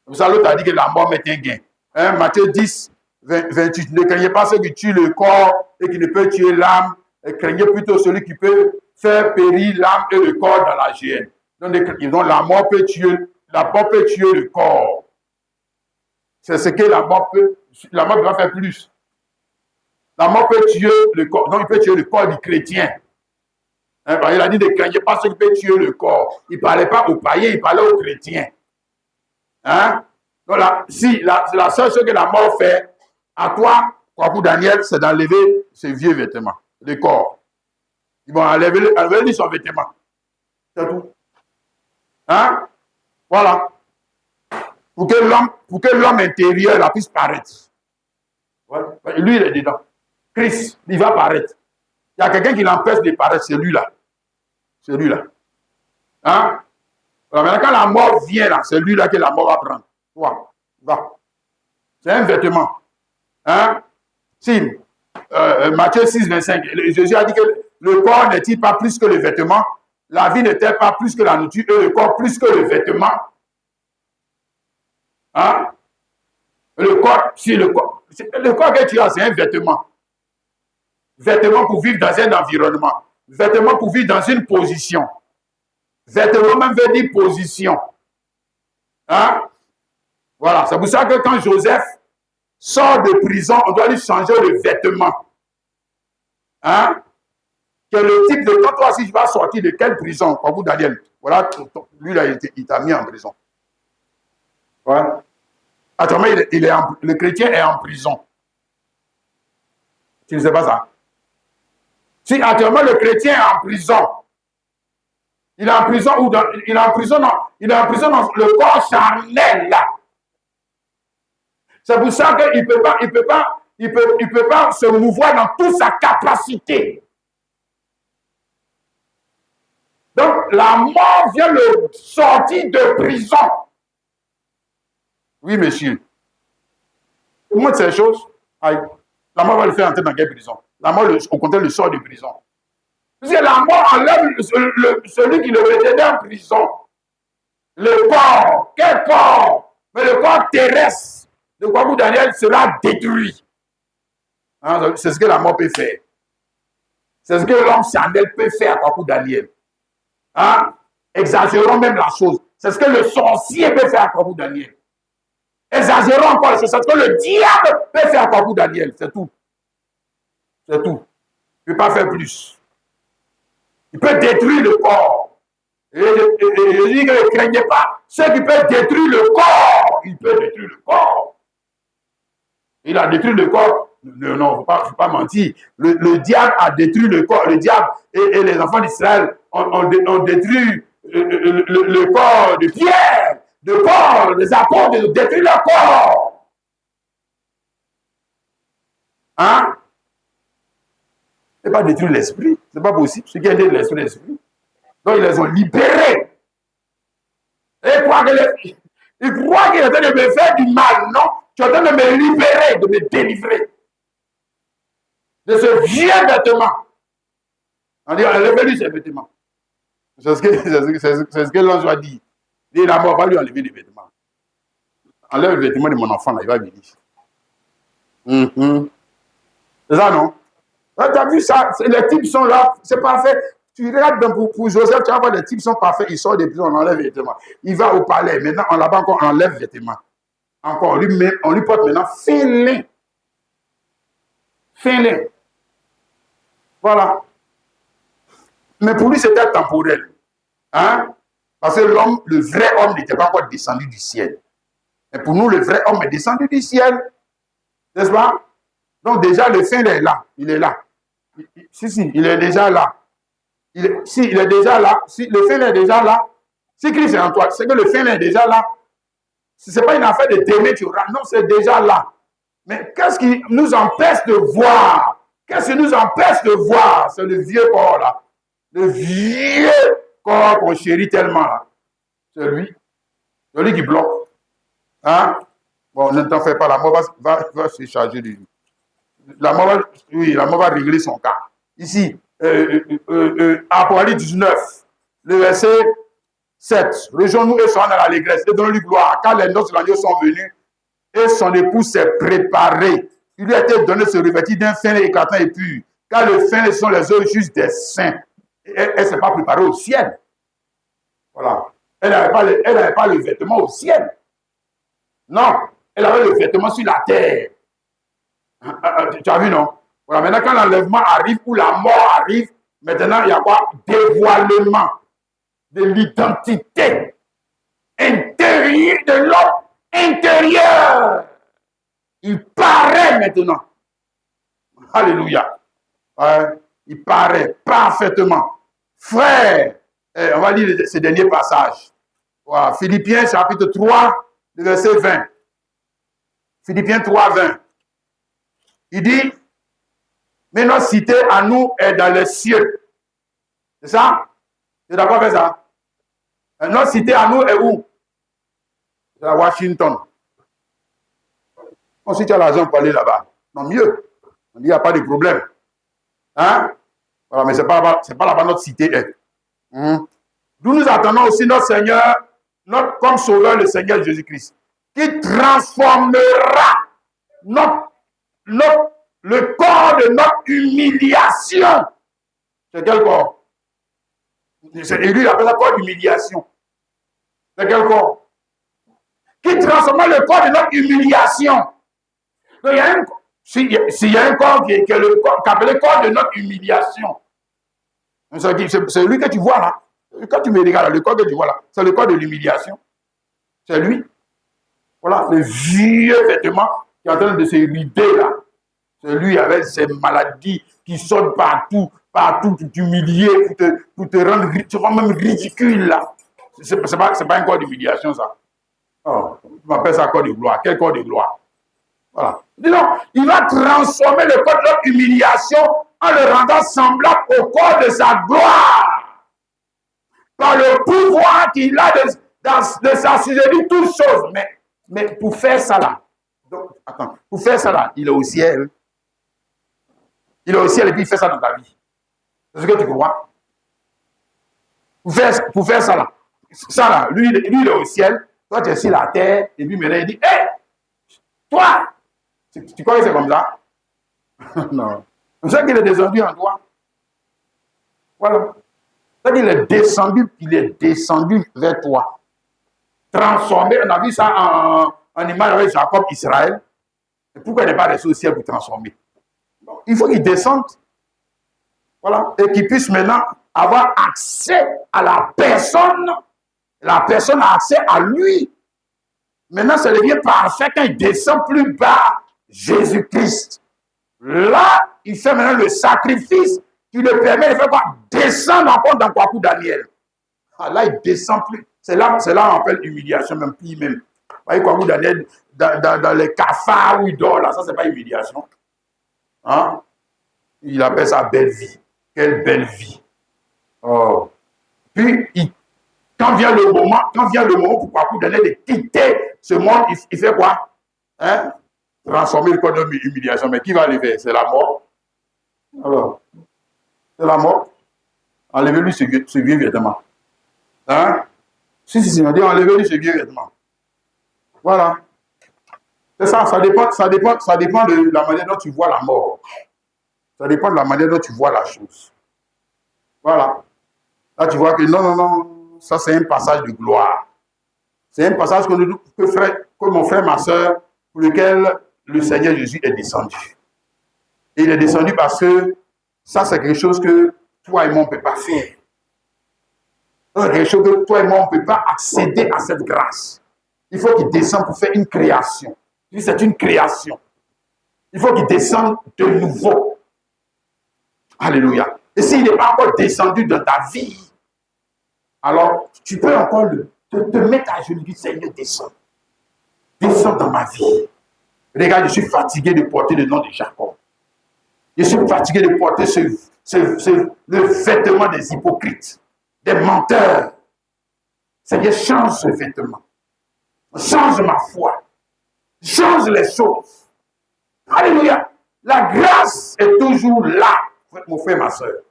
Speaker 1: Pour ça, l'autre a dit que la mort met un gain. Hein? Matthieu 10, 28. Ne craignez pas ceux qui tuent le corps et qui ne peuvent tuer l'âme. Craignez plutôt celui qui peut faire périr l'âme et le corps dans la géhenne. Donc, la mort peut tuer le corps. C'est ce que la mort doit faire plus. La mort peut tuer le corps. Donc, il peut tuer le corps du chrétien. Hein, il a dit ne craignez pas ceux qui peuvent tuer le corps. Il ne parlait pas aux païens, il parlait aux chrétiens. Hein? Donc, c'est la seule chose que la mort fait à toi, pour Daniel, c'est d'enlever ses vieux vêtements. Le corps. Ils vont enlever son vêtement. C'est tout. Hein? Voilà. Pour que l'homme intérieur là, puisse paraître. Ouais. Lui, il est dedans. Christ, il va paraître. Il y a quelqu'un qui l'empêche de paraître, c'est lui-là. C'est lui-là. Hein? Alors maintenant, quand la mort vient là, c'est lui-là que la mort va prendre. Toi, va. C'est un vêtement. Hein? Si. Matthieu 6, 25, Jésus a dit que le corps n'est-il pas plus que le vêtement? La vie n'est-elle pas plus que la nourriture et le corps plus que le vêtement? Hein? Le corps que tu as, c'est un vêtement. Vêtement pour vivre dans un environnement. Vêtement pour vivre dans une position. Vêtement même veut dire position. Hein? Voilà, c'est pour ça que quand Joseph sort de prison, on doit lui changer le vêtement. Hein? est le type de quand toi aussi tu vas sortir de quelle prison, comme vous Daniel. Voilà, lui là, il t'a mis en prison. Ouais. Actuellement, le chrétien est en prison. Tu ne sais pas ça? Si actuellement le chrétien est en prison, il est en prison ou il est en prison dans le corps charnel là. C'est pour ça qu'il ne peut pas se mouvoir dans toute sa capacité. Donc la mort vient le sortir de prison. Oui, monsieur. Comment ces choses? La mort va le faire entrer dans quelle prison? La mort, au contraire, le sort de prison. Parce que la mort enlève celui qui le retenait en prison. Le corps, quel corps? Mais le corps terrestre de Kwaku Daniel sera détruit. Hein, c'est ce que la mort peut faire. C'est ce que l'homme charnel peut faire à Kwaku Daniel. Hein? Exagérons même la chose. C'est ce que le sorcier peut faire à Kwaku Daniel. Exagérons encore la chose. C'est ce que le diable peut faire à Kwaku Daniel. C'est tout. C'est tout. Il ne peut pas faire plus. Il peut détruire le corps. Et je dis que ne craignez pas. Ce qui peut détruire le corps, il peut détruire le corps. Il a détruit le corps. Non, il ne faut pas mentir. Le diable a détruit le corps. Le diable et les enfants d'Israël ont détruit le corps de Pierre, de Paul, les apôtres, ont détruit leur corps. Hein? Ce n'est pas détruire l'esprit. Ce n'est pas possible. Ce qui est de l'esprit. Donc, ils les ont libérés. Et ils croient qu'il est en train de me faire du mal. Non, tu es en train de me libérer, de me délivrer de ce vieux vêtement. On dit, enlevez-lui ses vêtements. C'est ce que l'ange a dit. Il dit, la mort va lui enlever les vêtements. Enlève le vêtement de mon enfant, là, il va venir. C'est ça, non? Tu as vu ça? Les types sont là, c'est parfait. Tu regardes pour Joseph, tu vas voir les types sont parfaits, ils sortent des prisons, on enlève les vêtements. Il va au palais, maintenant on là-bas encore, on enlève les vêtements. Encore, on lui porte maintenant fais-les. Fais-les. Voilà. Mais pour lui, c'était temporel. Hein? Parce que l'homme, le vrai homme n'était pas encore descendu du ciel. Mais pour nous, le vrai homme est descendu du ciel. N'est-ce pas? Donc déjà, le fin est là. Il est là. Si, il est déjà là. Il est déjà là. Si le fin est déjà là, si Christ est en toi, c'est que le fin est déjà là. Ce n'est pas une affaire de t'aimer, tu auras. Non, c'est déjà là. Mais qu'est-ce qui nous empêche de voir? Qu'est-ce qui nous empêche de voir? C'est le vieux corps là. Le vieux corps qu'on chérit tellement là. C'est lui. C'est lui qui bloque. Hein? Bon, ne t'en fais pas. La mort va se charger de lui. La mort va régler son cas. Ici, Apocalypse 19, le verset 7. Rejoins-nous et soyons dans l'allégresse et donne-lui gloire, car les noces de l'agneau sont venues et son époux s'est préparé. Il lui a été donné de se revêtir d'un fin éclatant et pur, car le fin sont les œuvres justes des saints. Elle ne s'est pas préparée au ciel. Voilà. Elle n'avait pas le vêtement au ciel. Non, elle avait le vêtement sur la terre. Tu as vu, non? Voilà, maintenant, quand l'enlèvement arrive ou la mort arrive, maintenant, il y a quoi? Dévoilement de l'identité intérieure de l'homme intérieur. Il paraît maintenant. Alléluia. Il paraît parfaitement. Frère, on va lire ce dernier passage. Voilà. Philippiens chapitre 3, verset 20. Philippiens 3, 20. Il dit, mais notre cité à nous est dans les cieux. C'est ça? C'est d'accord avec ça? Notre cité à nous est où? C'est à Washington. Bon, si tu as l'argent pour aller là-bas, non, mieux. On dit, il n'y a pas de problème. Hein? Voilà, mais ce n'est pas là-bas notre cité est. D'où nous attendons aussi notre Seigneur, comme sauveur, le Seigneur Jésus-Christ, qui transformera le corps de notre humiliation. C'est quel corps? Et lui, il appelle ça corps d'humiliation. C'est quel corps? Qui transformera le corps de notre humiliation. Donc, s'il y a un corps qui est appelé corps de notre humiliation, C'est lui que tu vois là. Quand tu me regardes, le corps que tu vois là, c'est le corps de l'humiliation. C'est lui. Voilà, le vieux vêtement qui est en train de se rider là. C'est lui avec ses maladies qui sortent partout, pour t'humilier, pour te rendre même ridicule là. C'est pas un corps d'humiliation ça. Oh, tu m'appelles ça corps de gloire. Quel corps de gloire? Voilà. Dis-donc, il va transformer le corps de notre humiliation en le rendant semblable au corps de sa gloire. Par le pouvoir qu'il a de s'assujettir toutes choses. Mais pour faire ça là, donc, attends, pour faire ça là, il est au ciel. Il est au ciel et puis il fait ça dans ta vie. C'est ce que tu comprends? Pour faire ça là, lui il est au ciel, toi tu es sur la terre, et puis maintenant il dit, hé, toi, tu crois que c'est comme ça? Non. C'est ça qu'il est descendu en toi. Voilà. C'est qu'il est descendu vers toi. Transformé, on a vu ça en image avec Jacob, Israël. Et pourquoi il n'est pas resté au ciel pour transformer? Il faut qu'il descende. Voilà. Et qu'il puisse maintenant avoir accès à la personne. La personne a accès à lui. Maintenant, ça devient parfait quand il descend plus bas. Jésus-Christ. Là, il fait maintenant le sacrifice qui le permet de faire quoi? Descendre encore dans Kwaku Daniel. Ah, là, il descend plus. C'est là on appelle humiliation, même plus même. Vous voyez, Kwaku Daniel, dans les cafards où il dort, là, ça, c'est pas humiliation. Hein? Il appelle ça belle vie. Quelle belle vie. Oh. Puis, quand vient le moment pour Kwaku Daniel de quitter ce monde, il fait quoi? Hein? Transformer le corps de l'humiliation. Mais qui va lever? C'est la mort. Alors, c'est la mort. Enlevez-lui ce vieux vêtement. Hein? Si, on dit enlevez-lui ce vieux vêtement. Voilà. C'est ça, ça dépend de la manière dont tu vois la mort. Ça dépend de la manière dont tu vois la chose. Voilà. Là, tu vois que non, ça c'est un passage de gloire. C'est un passage que mon frère, ma soeur, pour lequel le Seigneur Jésus est descendu. Et il est descendu parce que ça, c'est quelque chose que toi et moi, on ne peut pas faire. C'est quelque chose que toi et moi, on ne peut pas accéder à cette grâce. Il faut qu'il descende pour faire une création. C'est une création. Il faut qu'il descende de nouveau. Alléluia. Et s'il n'est pas encore descendu dans ta vie, alors tu peux encore te mettre à genoux et dire, Seigneur, descends. Descends dans ma vie. Regarde, je suis fatigué de porter le nom de Jacob. Je suis fatigué de porter le vêtement des hypocrites, des menteurs. Seigneur, change ce vêtement. Change ma foi. Change les choses. Alléluia. La grâce est toujours là, mon frère, ma soeur.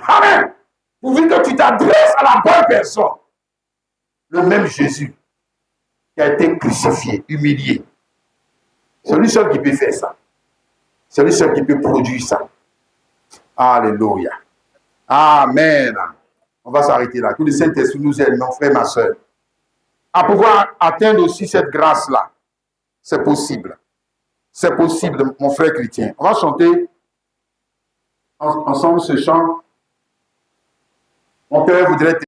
Speaker 1: Amen. Pourvu que tu t'adresses à la bonne personne. Le même Jésus qui a été crucifié, humilié. C'est lui seul qui peut faire ça. C'est lui seul qui peut produire ça. Alléluia. Amen. On va s'arrêter là. Que le Saint-Esprit nous aide, mon frère, ma soeur, à pouvoir atteindre aussi cette grâce-là. C'est possible. C'est possible, mon frère chrétien. On va chanter ensemble ce chant. Mon cœur voudrait